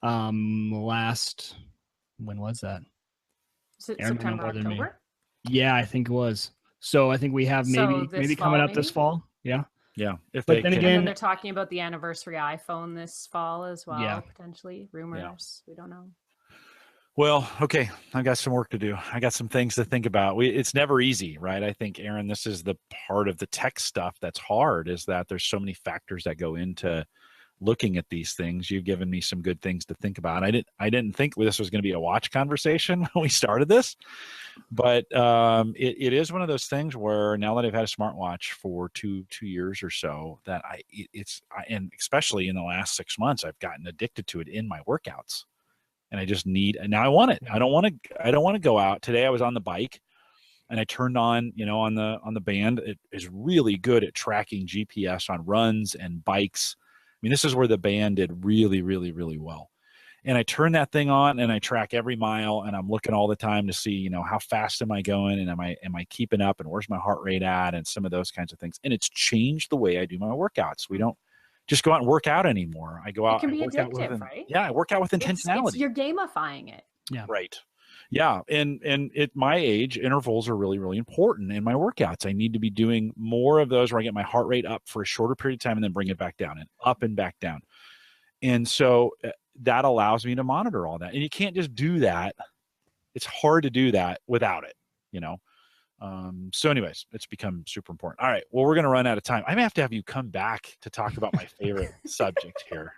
When was that? September, October. Yeah, I think it was. So I think we have maybe coming up this fall. Yeah. Yeah. But then again, they're talking about the anniversary iPhone this fall as well. Yeah. Potentially rumors. We don't know. Well, okay. I got some work to do. I got some things to think about. It's never easy, right? I think, Erin, this is the part of the tech stuff that's hard, is that there's so many factors that go into looking at these things. You've given me some good things to think about. I didn't think this was going to be a watch conversation when we started this, but it is one of those things where now that I've had a smartwatch for two years or so, that and especially in the last 6 months, I've gotten addicted to it in my workouts, and I just and now I want it. I don't want to go out. Today I was on the bike, and I turned on on the band. It is really good at tracking GPS on runs and bikes. I mean, this is where the band did really, really, really well. And I turn that thing on and I track every mile, and I'm looking all the time to see, you know, how fast am I going, and am I keeping up, and where's my heart rate at, and some of those kinds of things. And it's changed the way I do my workouts. We don't just go out and work out anymore. I go It out can and be work out with, addictive, right? yeah, I work out with It's intentionality. you're gamifying it. Yeah. Right. Yeah. And at my age, intervals are really, really important in my workouts. I need to be doing more of those where I get my heart rate up for a shorter period of time and then bring it back down, and up and back down. And so that allows me to monitor all that. And you can't just do that. It's hard to do that without it, you know? So anyways, it's become super important. All right. Well, we're going to run out of time. I may have to have you come back to talk about my favorite subject here,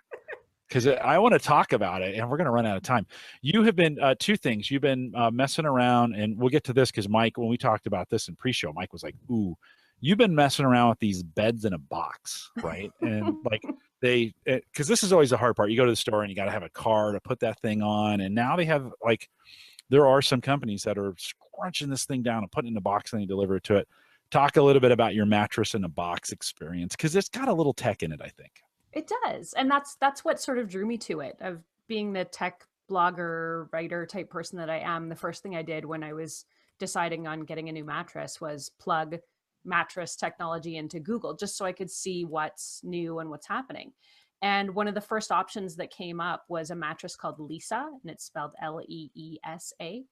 because I want to talk about it, and we're going to run out of time. You have been two things. You've been messing around, and we'll get to this because Mike, when we talked about this in pre-show, Mike was like, ooh, you've been messing around with these beds in a box, right? And like because this is always the hard part. You go to the store and you got to have a car to put that thing on. And now they have, like, there are some companies that are scrunching this thing down and putting it in a box and they deliver it to it. Talk a little bit about your mattress in a box experience, because it's got a little tech in it, I think. It does. And that's what sort of drew me to it, of being the tech blogger, writer type person that I am. The first thing I did when I was deciding on getting a new mattress was plug mattress technology into Google, just so I could see what's new and what's happening. And one of the first options that came up was a mattress called Leesa, and it's spelled Leesa.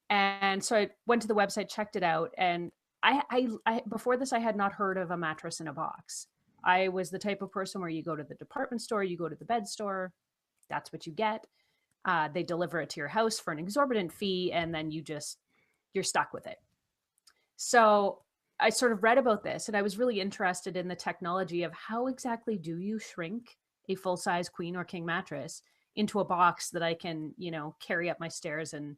And so I went to the website, checked it out, and I before this I had not heard of a mattress in a box. I was the type of person where you go to the department store, you go to the bed store, that's what you get. They deliver it to your house for an exorbitant fee, and then you're stuck with it. So I sort of read about this, and I was really interested in the technology of how exactly do you shrink a full-size queen or king mattress into a box that I can, you know, carry up my stairs and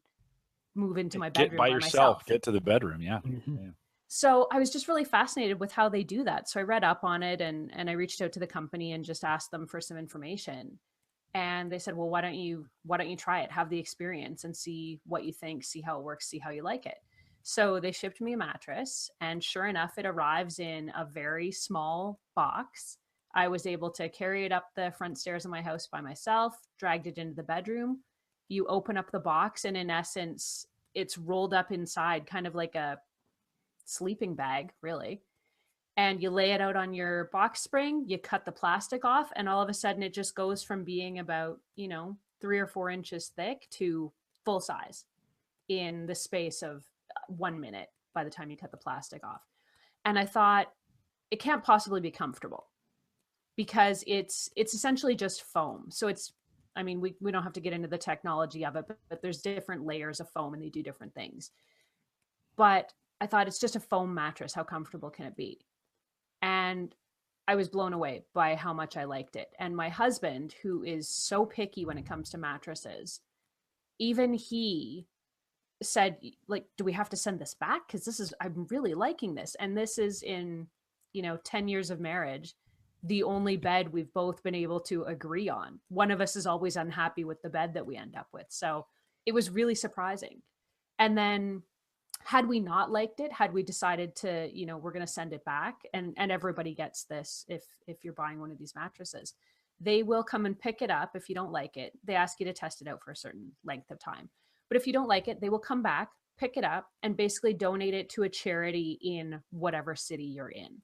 move into my bedroom Get by yourself, get to the bedroom. Yeah. Mhm. Yeah. So I was just really fascinated with how they do that. So I read up on it, and I reached out to the company and just asked them for some information. And they said, well, why don't you try it, have the experience and see what you think, see how it works, see how you like it. So they shipped me a mattress, and sure enough, it arrives in a very small box. I was able to carry it up the front stairs of my house by myself, dragged it into the bedroom. You open up the box, and in essence, it's rolled up inside, kind of like a sleeping bag, really. And you lay it out on your box spring, you cut the plastic off, and all of a sudden it just goes from being about, you know, 3 or 4 inches thick to full size in the space of 1 minute by the time you cut the plastic off. And I thought, it can't possibly be comfortable, because it's essentially just foam. So it's, I mean, we don't have to get into the technology of it, but there's different layers of foam and they do different things. But I thought, it's just a foam mattress. How comfortable can it be? And I was blown away by how much I liked it. And my husband, who is so picky when it comes to mattresses, even he said, like, do we have to send this back? Because I'm really liking this. And this is in, you know, 10 years of marriage, the only bed we've both been able to agree on. One of us is always unhappy with the bed that we end up with. So it was really surprising. And then, had we not liked it, had we decided to, you know, we're going to send it back, and everybody gets this, if you're buying one of these mattresses, they will come and pick it up. If you don't like it, they ask you to test it out for a certain length of time. But if you don't like it, they will come back, pick it up, and basically donate it to a charity in whatever city you're in.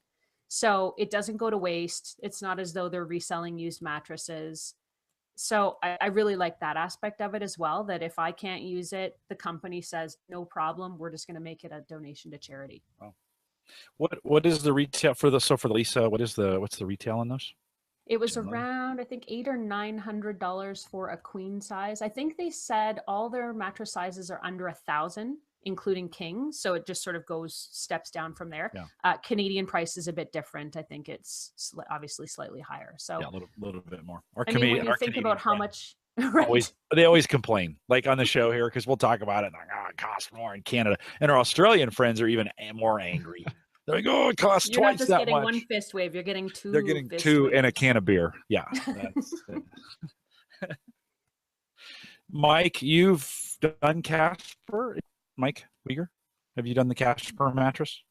So it doesn't go to waste. It's not as though they're reselling used mattresses. So I really like that aspect of it as well, that if I can't use it, the company says, no problem, we're just going to make it a donation to charity. Wow. What is the retail for the Leesa? What's the retail on those? It was around, I think, $800 or $900 for a queen size. I think they said all their mattress sizes are under 1,000, including king. So it just sort of steps down from there. Yeah. Canadian price is a bit different. I think it's obviously slightly higher. So yeah, a little bit more. When you think about how much, right? They always complain, like on the show here, because we'll talk about it. Like, it costs more in Canada, and our Australian friends are even more angry. They're like, oh, it costs You're twice not just that getting much. one fist wave. You're getting two. They're getting fist two waves. and a can of beer. Yeah. That's it. Mike, you've done Casper. Mike Uyghur, have you done the Casper mattress?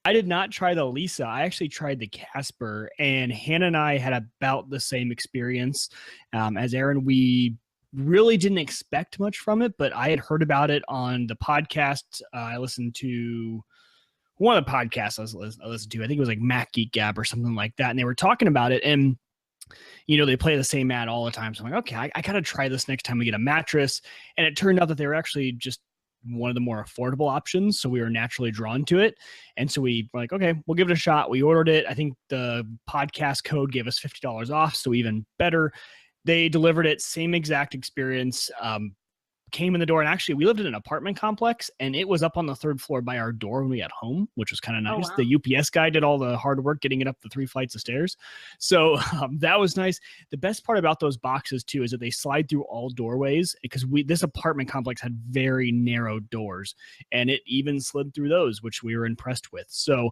I did not try the Leesa. I actually tried the Casper, and Hannah and I had about the same experience as Erin. We really didn't expect much from it, but I had heard about it on the podcast. I listened to one of the podcasts I listened to. I think it was like Mac Geek Gab or something like that. And they were talking about it. And, they play the same ad all the time. So I'm like, okay, I got to try this next time we get a mattress. And it turned out that they were actually just one of the more affordable options. So we were naturally drawn to it. And so we were like, okay, we'll give it a shot. We ordered it. I think the podcast code gave us $50 off. So even better. They delivered it, same exact experience. Came in the door, and actually we lived in an apartment complex, and it was up on the 3rd floor by our door when we got home, which was kind of nice. wow. The UPS guy did all the hard work getting it up the 3 flights of stairs. So that was nice. The best part about those boxes too is that they slide through all doorways, because this apartment complex had very narrow doors, and it even slid through those, which we were impressed with. So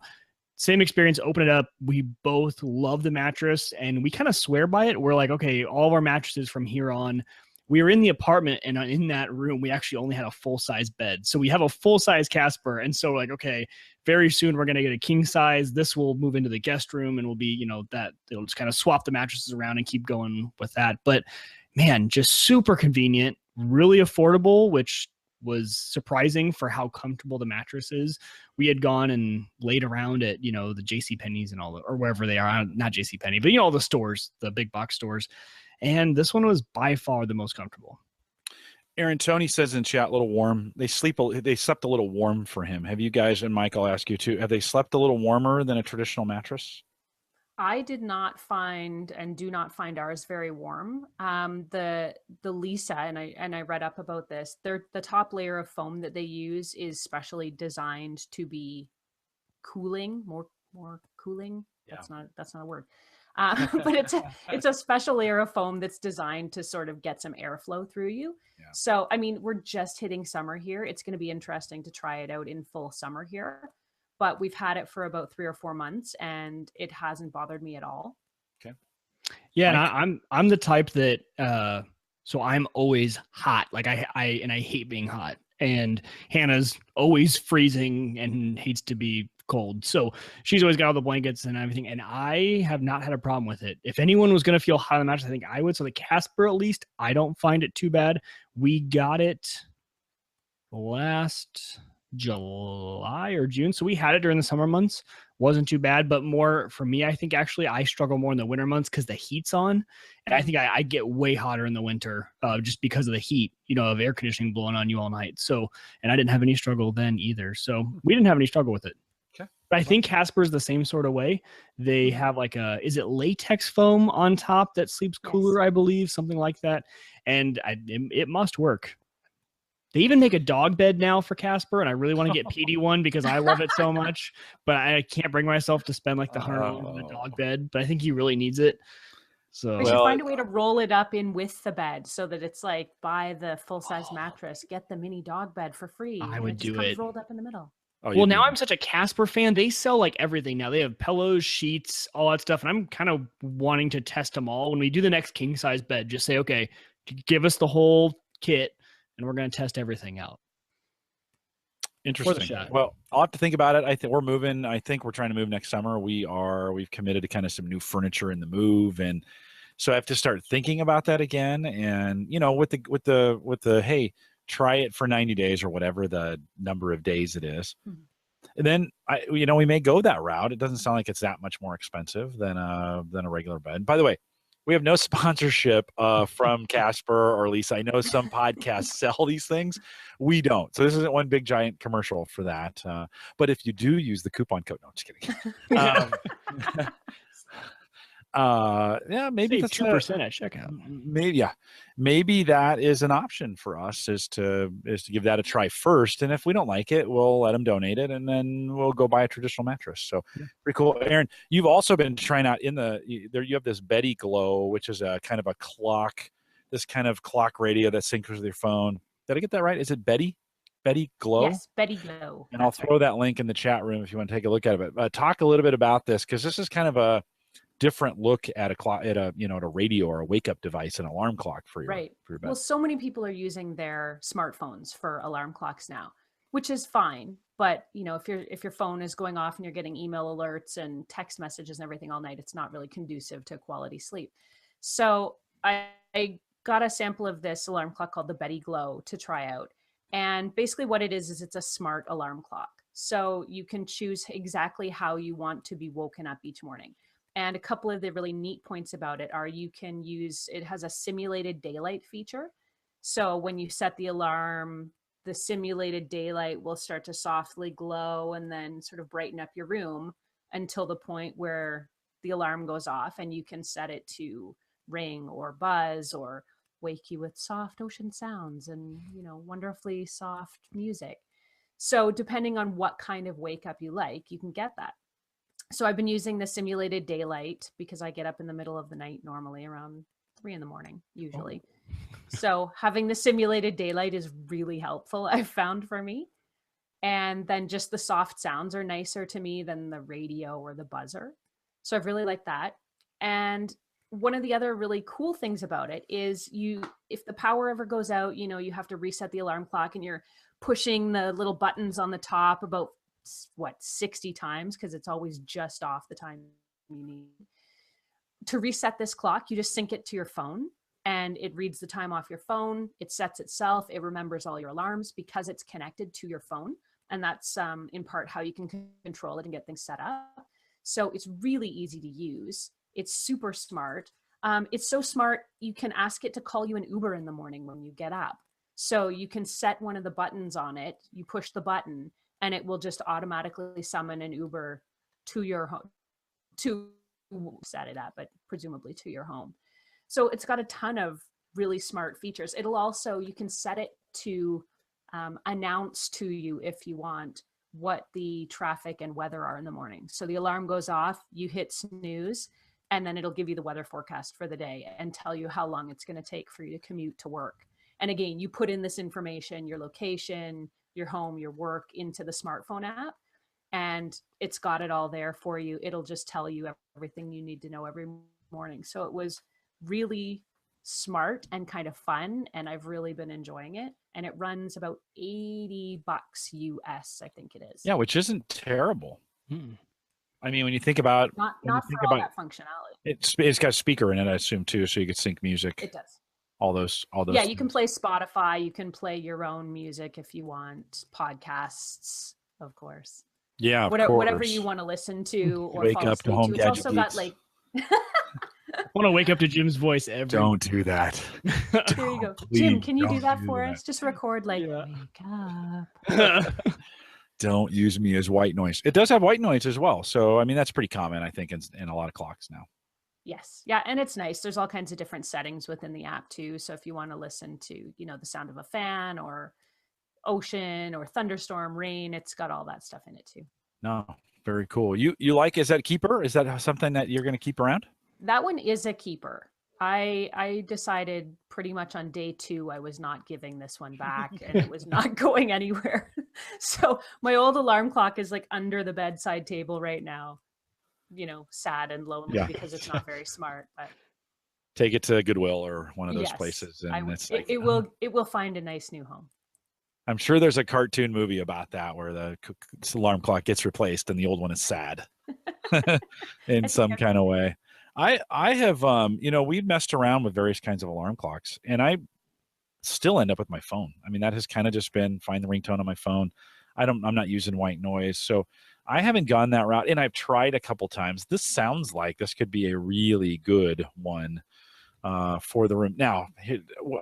same experience, open it up. We both love the mattress, and we kind of swear by it. We're like, okay, all of our mattresses from here on. We were in the apartment, and in that room, we actually only had a full-size bed. So we have a full-size Casper. And so like, okay, very soon we're going to get a king size. This will move into the guest room, and will be, that it'll just kind of swap the mattresses around and keep going with that. But man, just super convenient, really affordable, which was surprising for how comfortable the mattress is. We had gone and laid around at, the JCPenney's and or wherever they are, not JCPenney, but all the stores, the big box stores. And this one was by far the most comfortable. Erin, Tony says in chat, a little warm. They slept a little warm for him. Have you guys, and Mike, I'll ask you too, have they slept a little warmer than a traditional mattress? I did not find and do not find ours very warm. The Lisa, and I read up about this. The top layer of foam that they use is specially designed to be cooling, more cooling. Yeah. That's not a word. But it's a special layer of foam that's designed to sort of get some airflow through you. Yeah. So, I mean, we're just hitting summer here. It's going to be interesting to try it out in full summer here. But we've had it for about 3 or 4 months, and it hasn't bothered me at all. Okay. Yeah, and I'm the type that so I'm always hot. Like I hate being hot. And Hannah's always freezing and hates to be cold. So she's always got all the blankets and everything. And I have not had a problem with it. If anyone was going to feel hot on the mattress, I think I would. So the Casper, at least, I don't find it too bad. We got it last July or June. So we had it during the summer months. Wasn't too bad, but more for me, I think actually I struggle more in the winter months because the heat's on. And I think I get way hotter in the winter just because of the heat, of air conditioning blowing on you all night. So, and I didn't have any struggle then either. So we didn't have any struggle with it. Okay. But I think Casper's the same sort of way. They have like is it latex foam on top that sleeps cooler, yes. I believe, something like that. And it must work. They even make a dog bed now for Casper, and I really want to get PD one because I love it so much, but I can't bring myself to spend like the $100 on the dog bed, but I think he really needs it. So we should find a way to roll it up in with the bed so that it's like buy the full-size mattress, get the mini dog bed for free. I would do it. Rolled up in the middle. Oh, well, now I'm such a Casper fan. They sell like everything now. They have pillows, sheets, all that stuff. And I'm kind of wanting to test them all. When we do the next king size bed, just say, okay, give us the whole kit and we're going to test everything out. Interesting. Well, I'll have to think about it. I think we're moving. I think we're trying to move next summer. We've committed to kind of some new furniture in the move. And so I have to start thinking about that again. And, with the, hey, try it for 90 days or whatever the number of days it is. Mm-hmm. And then we may go that route. It doesn't sound like it's that much more expensive than a regular bed. By the way, we have no sponsorship from Casper or Lisa. I know some podcasts sell these things. We don't. So this isn't one big giant commercial for that. But if you do use the coupon code, no, I'm just kidding. Yeah, maybe that's 2% at checkout. Maybe that is an option for us is to give that a try first, and if we don't like it, we'll let them donate it, and then we'll go buy a traditional mattress. So pretty cool. Erin, you've also been trying out you have this Betty Glow, which is a kind of a clock, this kind of clock radio that syncs with your phone. Did I get that right? Is it Betty Glow? Yes, Betty Glow. And I'll throw that link in the chat room if you want to take a look at it. But talk a little bit about this, because this is kind of a different look at a clock, at a radio or a wake up device, an alarm clock for your bed. Well, so many people are using their smartphones for alarm clocks now, which is fine. But if your phone is going off and you're getting email alerts and text messages and everything all night, it's not really conducive to quality sleep. So I got a sample of this alarm clock called the Betty Glow to try out. And basically what it is it's a smart alarm clock. So you can choose exactly how you want to be woken up each morning. And a couple of the really neat points about it are you can use, it has a simulated daylight feature. So when you set the alarm, the simulated daylight will start to softly glow and then sort of brighten up your room until the point where the alarm goes off, and you can set it to ring or buzz or wake you with soft ocean sounds and, you know, wonderfully soft music. So depending on what kind of wake up you like, you can get that. So I've been using the simulated daylight because I get up in the middle of the night, normally around 3 in the morning, usually. So having the simulated daylight is really helpful, I've found, for me. And then just the soft sounds are nicer to me than the radio or the buzzer. So I've really liked that. And one of the other really cool things about it is if the power ever goes out, you know, you have to reset the alarm clock and you're pushing the little buttons on the top about 60 times, because it's always just off the time you need. To reset this clock, you just sync it to your phone and it reads the time off your phone. It sets itself. It remembers all your alarms because it's connected to your phone. And that's in part how you can control it and get things set up. So it's really easy to use. It's super smart. It's so smart, you can ask it to call you an Uber in the morning when you get up. So you can set one of the buttons on it, you push the button, and it will just automatically summon an Uber to your home, to set it up, but presumably to your home. So it's got a ton of really smart features. It'll also, you can set it to announce to you, if you want, what the traffic and weather are in the morning. So the alarm goes off, you hit snooze, and then it'll give you the weather forecast for the day and tell you how long it's going to take for you to commute to work. And again, you put in this information, your location, your home, your work, into the smartphone app, and it's got it all there for you. It'll just tell you everything you need to know every morning. So it was really smart and kind of fun, and I've really been enjoying it. And it runs about $80 US, I think it is. Yeah, which isn't terrible. Hmm. I mean, when you think about Not for all that functionality. it's got a speaker in it, I assume, too, so you could sync music. It does. All those. Yeah, you can play Spotify. You can play your own music if you want. Podcasts, of course. Yeah, whatever you want to listen to or wake fall up to asleep Home to. It's Gadget also got Geeks. like. I want to wake up to Jim's voice every. Don't do that. There you go, Please Jim. Can you do don't that do for that. us? Just record like Yeah. wake up. Don't use me as white noise. It does have white noise as well, so I mean that's pretty common, I think, in a lot of clocks now. Yes, yeah, and it's nice. There's all kinds of different settings within the app too. So if you want to listen to, you know, the sound of a fan or ocean or thunderstorm, rain, it's got all that stuff in it too. No, very cool. You like, is that a keeper? Is that something that you're going to keep around? That one is a keeper. I decided pretty much on day 2 I was not giving this one back, and it was not going anywhere. So my old alarm clock is like under the bedside table right now, you know, sad and lonely because it's not very smart. But take it to Goodwill or one of those yes, places, and it will find a nice new home. I'm sure there's a cartoon movie about that where the alarm clock gets replaced and the old one is sad in some kind of way. I have, you know, we've messed around with various kinds of alarm clocks, and I still end up with my phone. I mean, that has kind of just been find the ringtone on my phone. I'm not using white noise. So I haven't gone that route, and I've tried a couple times. This sounds like this could be a really good one for the room. Now,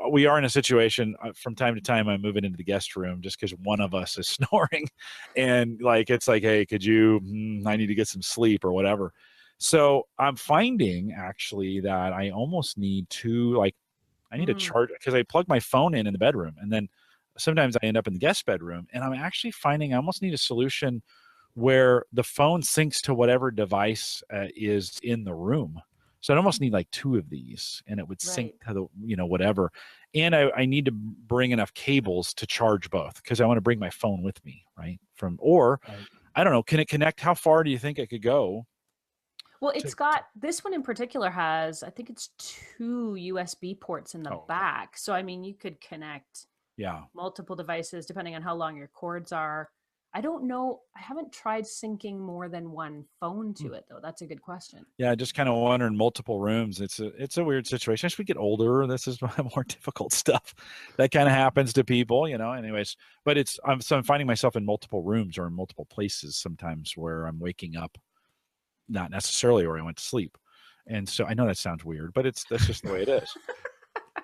we are in a situation from time to time I'm moving into the guest room just because one of us is snoring, and like it's like, hey, could you I need to get some sleep or whatever. So I'm finding actually that I almost need to, like, I need to charge, because I plug my phone in the bedroom, and then sometimes I end up in the guest bedroom, and I'm actually finding I almost need a solution where the phone syncs to whatever device is in the room. So I'd almost need like 2 of these, and it would sync to the, you know, whatever. And I need to bring enough cables to charge both, because I want to bring my phone with me, right? I don't know, can it connect? How far do you think it could go? Well, it's got, this one in particular has, I think it's 2 USB ports in the back. So, I mean, you could connect multiple devices depending on how long your cords are. I don't know. I haven't tried syncing more than one phone to it though. That's a good question. Yeah, just kind of wondering multiple rooms. It's a weird situation. As we get older, this is more difficult stuff that kind of happens to people, anyways. But I'm finding myself in multiple rooms or in multiple places sometimes where I'm waking up, not necessarily where I went to sleep. And so I know that sounds weird, but that's just the way it is.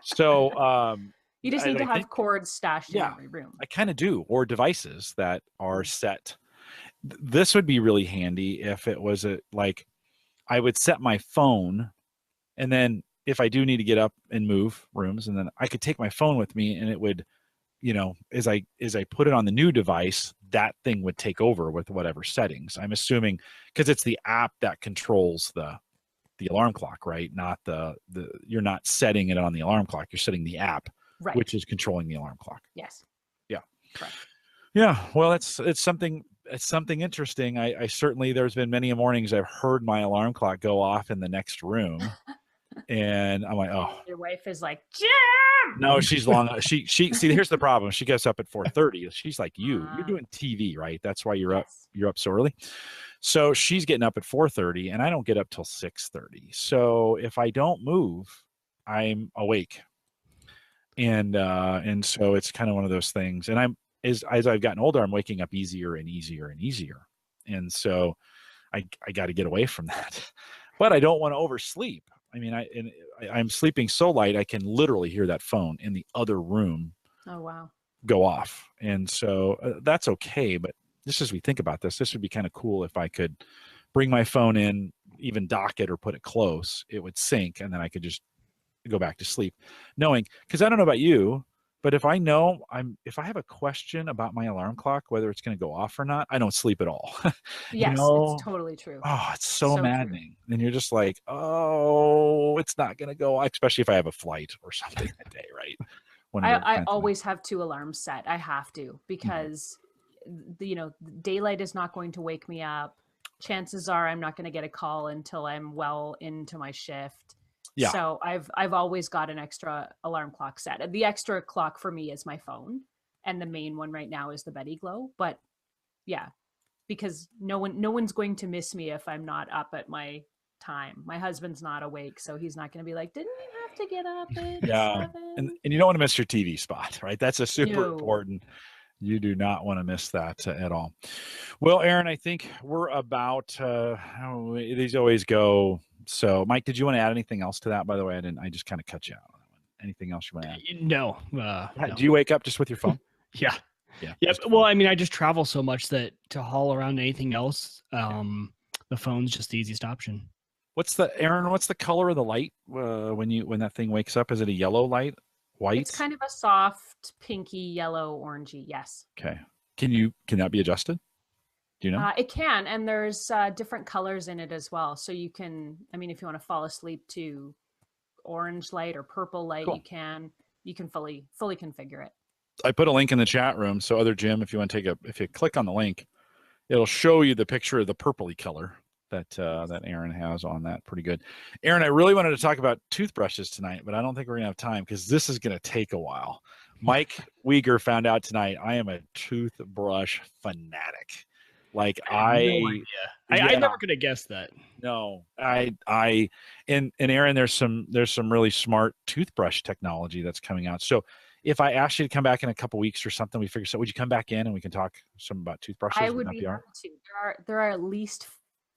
So you just need to have cords stashed in every room. I kind of do, or devices that are set. This would be really handy if it was like I would set my phone, and then if I do need to get up and move rooms, and then I could take my phone with me, and it would, as I put it on the new device, that thing would take over with whatever settings. I'm assuming because it's the app that controls the alarm clock, right? Not you're not setting it on the alarm clock. You're setting the app, right, which is controlling the alarm clock. Yes. Yeah. Correct. Yeah. Well, it's something interesting. I certainly, there's been many mornings I've heard my alarm clock go off in the next room, and I'm like, oh. Your wife is like, Jim. No, she's long. She see, here's the problem. She gets up at 4:30. She's like, you're doing TV, right? That's why you're up so early. So she's getting up at 4:30, and I don't get up till 6:30. So if I don't move, I'm awake. And so it's kind of one of those things. And as I've gotten older, I'm waking up easier and easier and easier. And so I got to get away from that. But I don't want to oversleep. I mean, I'm sleeping so light, I can literally hear that phone in the other room. Oh, wow. Go off. And so that's okay. But just as we think about this would be kind of cool if I could bring my phone in, even dock it or put it close, it would sync, and then I could just go back to sleep, knowing, because I don't know about you, but if I know if I have a question about my alarm clock, whether it's going to go off or not, I don't sleep at all. Yes, it's totally true. Oh, it's so maddening. True. And you're just like, oh, it's not going to go off, especially if I have a flight or something that day, right? I always have 2 alarms set. I have to, because daylight is not going to wake me up. Chances are I'm not going to get a call until I'm well into my shift. Yeah. So I've always got an extra alarm clock set. The extra clock for me is my phone, and the main one right now is the Betty Glow. But yeah, because no one's going to miss me if I'm not up at my time. My husband's not awake, so he's not going to be like, didn't you have to get up at 7? And you don't want to miss your TV spot, right? That's a super important. You do not want to miss that at all. Well, Erin, I think we're about, these always go. So Mike, did you want to add anything else to that? By the way, I just kind of cut you out on that one. Anything else you want to add? No. Do you wake up just with your phone? Yeah. Yep. Well, I mean, I just travel so much that to haul around anything else, the phone's just the easiest option. Erin, what's the color of the light when that thing wakes up? Is it a yellow light? White? It's kind of a soft pinky yellow orangey. Yes. Okay. Can that be adjusted? Do you know? It can, and there's different colors in it as well. So you can, I mean, if you want to fall asleep to orange light or purple light, cool. you can fully configure it. I put a link in the chat room. So Jim, if you click on the link, it'll show you the picture of the purpley color that Erin has on that. Pretty good. Erin, I really wanted to talk about toothbrushes tonight, but I don't think we're gonna have time because this is gonna take a while. Mike Uyghur found out tonight I am a toothbrush fanatic. Like I never could have guessed that. No, and Erin, there's some really smart toothbrush technology that's coming out. So if I asked you to come back in a couple weeks or something, we figure so. Would you come back in and we can talk some about toothbrushes? I would be happy to. There are at least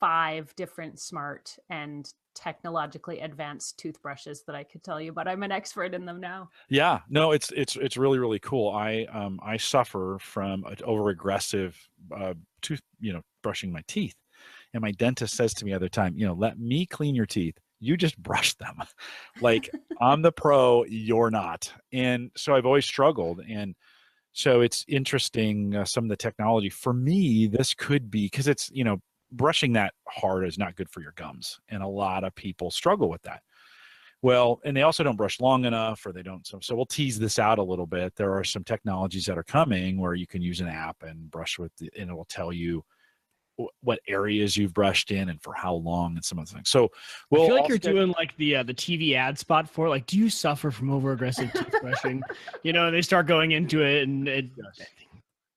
5 different smart and technologically advanced toothbrushes that I could tell you, but I'm an expert in them now. Yeah, no, it's really, really cool. I suffer from over aggressive brushing my teeth, and my dentist says to me other time, let me clean your teeth. You just brush them. Like I'm the pro, you're not. And so I've always struggled. And so it's interesting. Some of the technology for me, this could be because it's, brushing that hard is not good for your gums. And a lot of people struggle with that. Well, and they also don't brush long enough, or they don't. So we'll tease this out a little bit. There are some technologies that are coming where you can use an app and brush and it will tell you what areas you've brushed in and for how long and some of the things. So I feel like you're doing like the TV ad spot for like, do you suffer from over aggressive teeth brushing? They start going into it and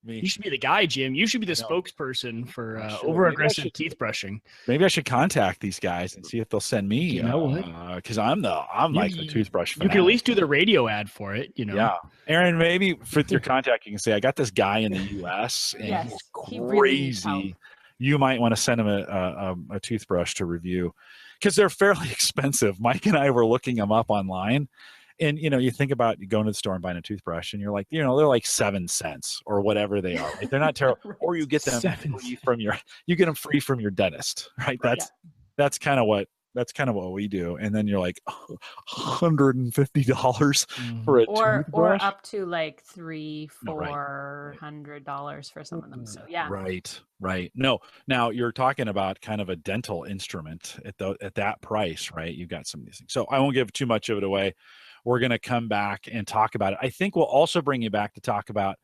Me. You should be the guy, Jim. You should be the I know. spokesperson for I should. over-aggressive teeth brushing. Maybe I should contact these guys and see if they'll send me. You know what? Because I'm like the toothbrush You can at fanatic. least do the radio ad for it, you know. Yeah, Erin, maybe with your contact, you can say, I got this guy in the U.S. and Yes, he's he really needs help. crazy. You might want to send him a toothbrush to review because they're fairly expensive. Mike and I were looking them up online. And, you think about you going to the store and buying a toothbrush and you're like, they're like 7 cents or whatever they are. Like, they're not terrible. Right. Or you get them free from your dentist, right? That's kind of what we do. And then you're like $150 for a toothbrush. Or up to like $300-$400 for some of them. So yeah. Right. No, now you're talking about kind of a dental instrument at that price, right? You've got some of these things. So I won't give too much of it away. We're going to come back and talk about it. I think we'll also bring you back to talk about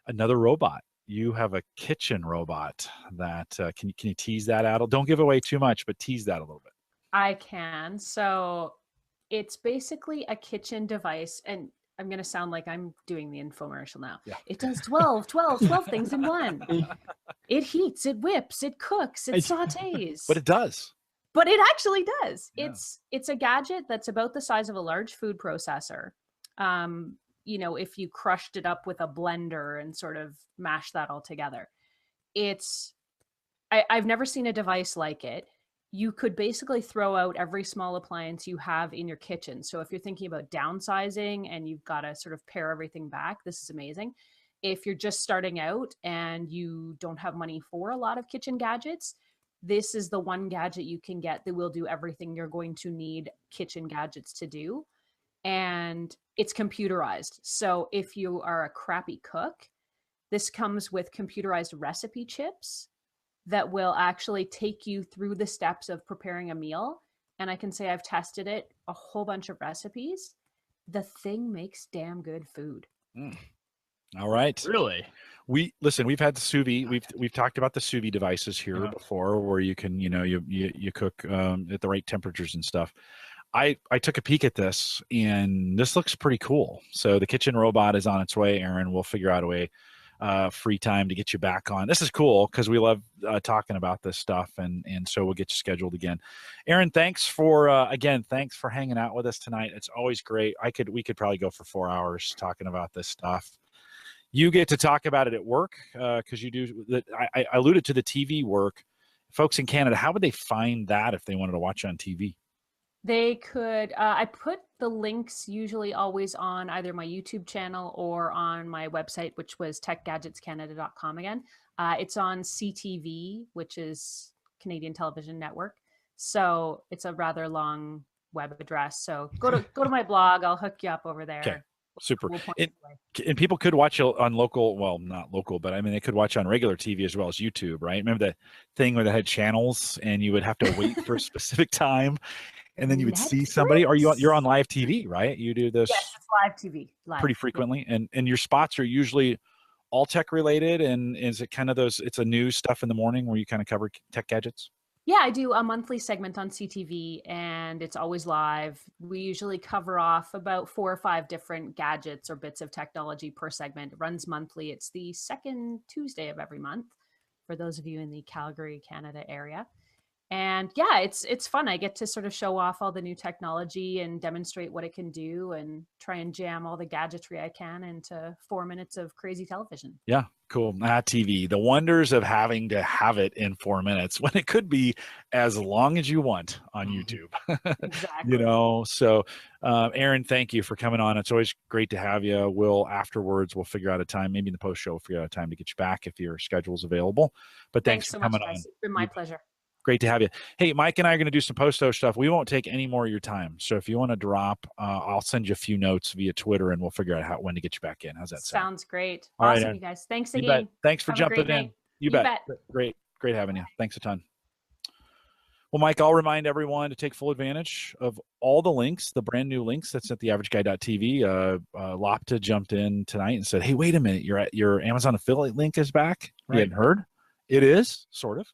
another robot. You have a kitchen robot that can you tease that out? Don't give away too much, but tease that a little bit. I can. So it's basically a kitchen device, and I'm going to sound like I'm doing the infomercial now. Yeah. It does 12 things in one. It heats, it whips, it cooks, it sautés. But it does. But it actually does. Yeah. It's a gadget that's about the size of a large food processor. If you crushed it up with a blender and sort of mashed that all together. I've never seen a device like it. You could basically throw out every small appliance you have in your kitchen. So if you're thinking about downsizing and you've got to sort of pare everything back, this is amazing. If you're just starting out and you don't have money for a lot of kitchen gadgets, this is the one gadget you can get that will do everything you're going to need kitchen gadgets to do. And it's computerized. So if you are a crappy cook, this comes with computerized recipe chips that will actually take you through the steps of preparing a meal. And I can say I've tested it, a whole bunch of recipes. The thing makes damn good food. All right. Really? We've had the sous vide. We've talked about the sous vide devices here before, where you can, you cook at the right temperatures and stuff. I took a peek at this, and this looks pretty cool. So the kitchen robot is on its way, Erin. We'll figure out a way, free time to get you back on. This is cool because we love talking about this stuff, and so we'll get you scheduled again. Erin, thanks for hanging out with us tonight. It's always great. We could probably go for 4 hours talking about this stuff. You get to talk about it at work because you do. I alluded to the TV work. Folks in Canada, how would they find that if they wanted to watch on TV? They could, I put the links usually always on either my YouTube channel or on my website, which was techgadgetscanada.com again. It's on CTV, which is Canadian Television Network. So it's a rather long web address. So go to my blog. I'll hook you up over there. Okay. Super. And people could watch on local, well, not local, but I mean, they could watch on regular TV as well as YouTube, right? Remember that thing where they had channels and you would have to wait for a specific time and then you would see somebody, or you're on live TV, right? You do this. Yes, it's live TV. Pretty frequently. And your spots are usually all tech related. And is it kind of it's a news stuff in the morning where you kind of cover tech gadgets? Yeah, I do a monthly segment on CTV, and it's always live. We usually cover off about 4 or 5 different gadgets or bits of technology per segment. It runs monthly. It's the second Tuesday of every month for those of you in the Calgary, Canada area. And yeah, it's fun. I get to sort of show off all the new technology and demonstrate what it can do and try and jam all the gadgetry I can into 4 minutes of crazy television. Yeah, cool. TV, the wonders of having to have it in 4 minutes when it could be as long as you want on YouTube. Exactly. So Erin, thank you for coming on. It's always great to have you. Afterwards we'll figure out a time, maybe in the post show, we'll figure out a time to get you back if your schedule's available. But thanks so for coming much, on. It's been my pleasure. Great to have you. Hey, Mike and I are going to do some post-show stuff. We won't take any more of your time. So if you want to drop, I'll send you a few notes via Twitter, and we'll figure out when to get you back in. How's that sound? Sounds great. All awesome, right, you guys. Thanks you again. bet. Thanks for Have jumping in. You bet. Great having you. Thanks a ton. Well, Mike, I'll remind everyone to take full advantage of all the links, the brand new links that's at theaverageguy.tv. Lopta jumped in tonight and said, hey, wait a minute. Your Amazon affiliate link is back. Right. You hadn't heard? It is, sort of.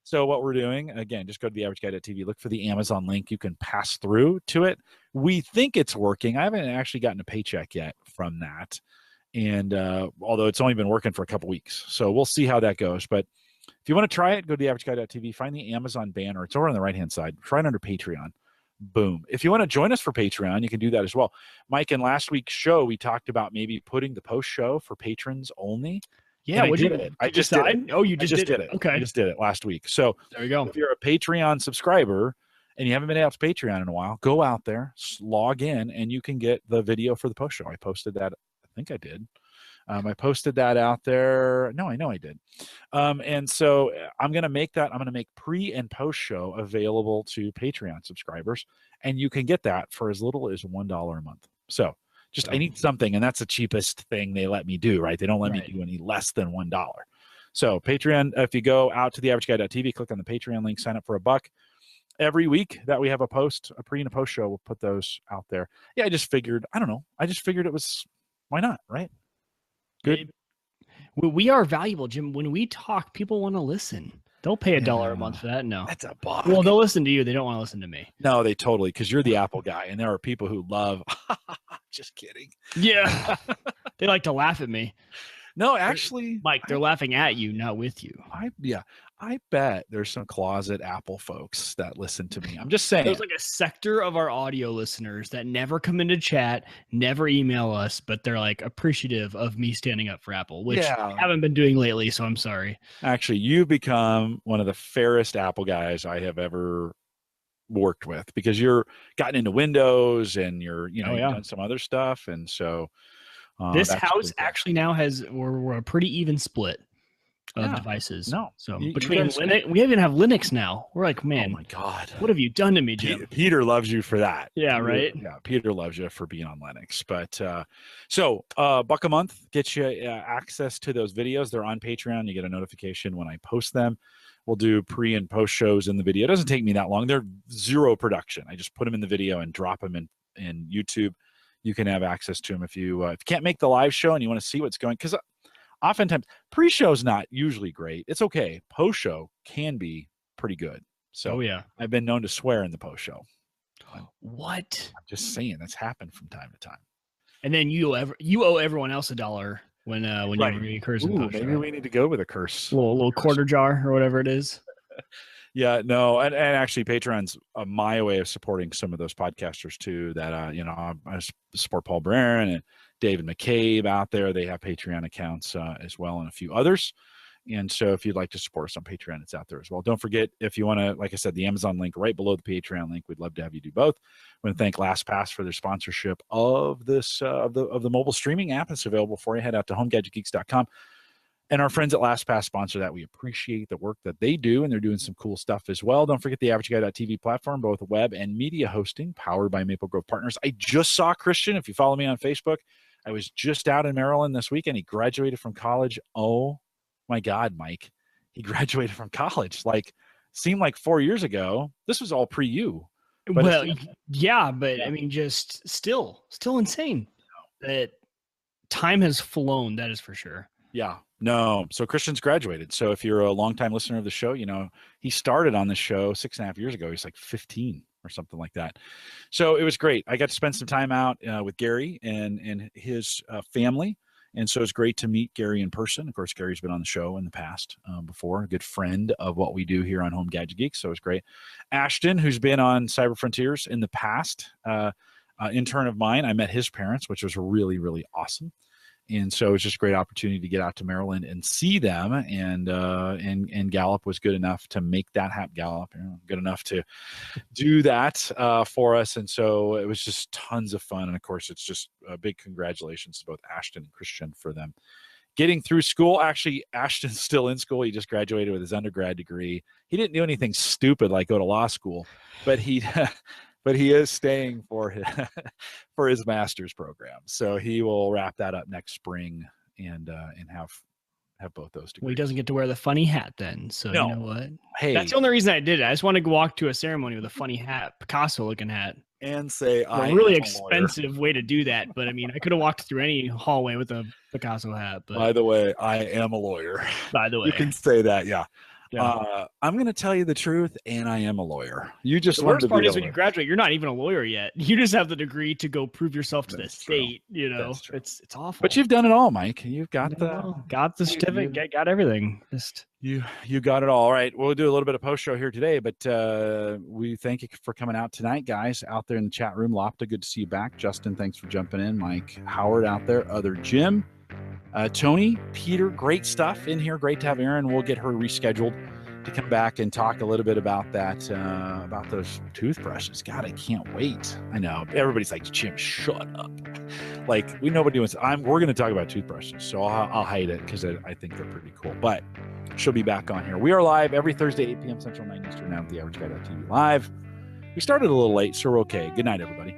So what we're doing, again, just go to theaverageguy.tv, look for the Amazon link. You can pass through to it. We think it's working. I haven't actually gotten a paycheck yet from that. And although it's only been working for a couple weeks, so we'll see how that goes. But if you want to try it, go to theaverageguy.tv, find the Amazon banner. It's over on the right-hand side. Try it under Patreon. Boom. If you want to join us for Patreon, you can do that as well. Mike, in last week's show, we talked about maybe putting the post show for patrons only. Yeah, I did it. I just did it. Oh, you just did it. Okay. I just did it last week. So there you go. if you're a Patreon subscriber and you haven't been out to Patreon in a while, go out there, log in, and you can get the video for the post show. I posted that. I think I did. I posted that out there. No, I know I did. And so I'm going to make that. I'm going to make pre and post show available to Patreon subscribers, and you can get that for as little as $1 a month. So just I need something, and that's the cheapest thing they let me do, right? They don't let me do any less than $1. So Patreon, if you go out to theaverageguy.tv, click on the Patreon link, sign up for $1. Every week that we have a pre and a post show, we'll put those out there. Yeah, I just figured it was, why not, right? Good. We are valuable, Jim. When we talk, people want to listen. They'll pay $1 a month for that. No, that's a buck. Well, they'll listen to you. They don't want to listen to me. No, they totally, because you're the Apple guy, and there are people who love. Just kidding. Yeah, they like to laugh at me. No, actually, Mike, they're laughing at you, not with you. I bet there's some closet Apple folks that listen to me. I'm just saying. There's like a sector of our audio listeners that never come into chat, never email us, but they're like appreciative of me standing up for Apple, which I haven't been doing lately, so I'm sorry. Actually, you've become one of the fairest Apple guys I have ever worked with, because you're gotten into Windows and you've done some other stuff. And so this house actually now we're a pretty even split of devices. No, so between Linux, we even have Linux now. We're like, man, oh my God, what have you done to me, Jim? Peter loves you for that. Yeah, right. Yeah, Peter loves you for being on Linux. But so $1 a month gets you access to those videos. They're on Patreon. You get a notification when I post them. We'll do pre and post shows in the video. It doesn't take me that long. They're zero production. I just put them in the video and drop them in YouTube. You can have access to them if you can't make the live show and you want to see what's going, because oftentimes pre-show is not usually great. It's okay. Post-show can be pretty good. So I've been known to swear in the post-show. What? I'm just saying that's happened from time to time. And then you owe everyone else $1 when you curse in post-show. Maybe we need to go with a curse. A little quarter jar or whatever it is. Yeah, no, and actually Patreon's my way of supporting some of those podcasters too, that I support Paul Barron and David McCabe out there. They have Patreon accounts as well, and a few others. And so if you'd like to support us on Patreon, it's out there as well. Don't forget, if you want to, like I said, the Amazon link right below the Patreon link. We'd love to have you do both. I want to thank LastPass for their sponsorship of this of the mobile streaming app. It's available for you. Head out to homegadgetgeeks.com. And our friends at LastPass sponsor that. We appreciate the work that they do, and they're doing some cool stuff as well. Don't forget the AverageGuy.tv platform, both web and media hosting, powered by Maple Grove Partners. I just saw Christian. If you follow me on Facebook, I was just out in Maryland this weekend. He graduated from college. Oh, my God, Mike. He graduated from college. Seemed like 4 years ago. This was all pre-you. Well, yeah, but I mean, just still insane. That time has flown, that is for sure. Yeah. No. So Christian's graduated. So if you're a longtime listener of the show, he started on the show 6.5 years ago. He's like 15 or something like that. So it was great. I got to spend some time out with Gary and his family. And so it's great to meet Gary in person. Of course, Gary's been on the show in the past before, a good friend of what we do here on Home Gadget Geeks. So it's great. Ashton, who's been on Cyber Frontiers in the past, intern of mine. I met his parents, which was really, really awesome. And so it's just a great opportunity to get out to Maryland and see them. And Gallup was good enough to make that happen. Gallup, good enough to do that for us. And so it was just tons of fun. And of course, it's just a big congratulations to both Ashton and Christian for them getting through school. Actually, Ashton's still in school. He just graduated with his undergrad degree. He didn't do anything stupid like go to law school, but he is staying for his master's program. So he will wrap that up next spring and have both those degrees. Well, he doesn't get to wear the funny hat then. So no. You know what? Hey, that's the only reason I did it. I just wanted to walk to a ceremony with a funny hat, Picasso-looking hat. And say, a really expensive way to do that. But I mean, I could have walked through any hallway with a Picasso hat. But by the way, I am a lawyer. By the way, you can say that. Yeah. I'm going to tell you the truth, and I am a lawyer. You just The learned worst to part be is a when you lawyer. graduate, you're not even a lawyer yet. You just have the degree to go prove yourself to That's the true. state. You know, That's true. it's awful. But you've done it all, Mike. You've got got the certificate, got everything. Just you got it all. All right. We'll do a little bit of post show here today, but we thank you for coming out tonight, guys, out there in the chat room. Lopta, good to see you back. Justin, thanks for jumping in. Mike Howard out there, other Jim, Tony, Peter, great stuff in here. Great to have Erin. We'll get her rescheduled to come back and talk a little bit about that, about those toothbrushes. God, I can't wait. I know everybody's like, Jim, shut up. Like nobody wants. We're going to talk about toothbrushes, so I'll hide it because I think they're pretty cool. But she'll be back on here. We are live every Thursday, 8 p.m. Central, 9 Eastern, now at theaverageguy.tv live. We started a little late, so we're okay. Good night, everybody.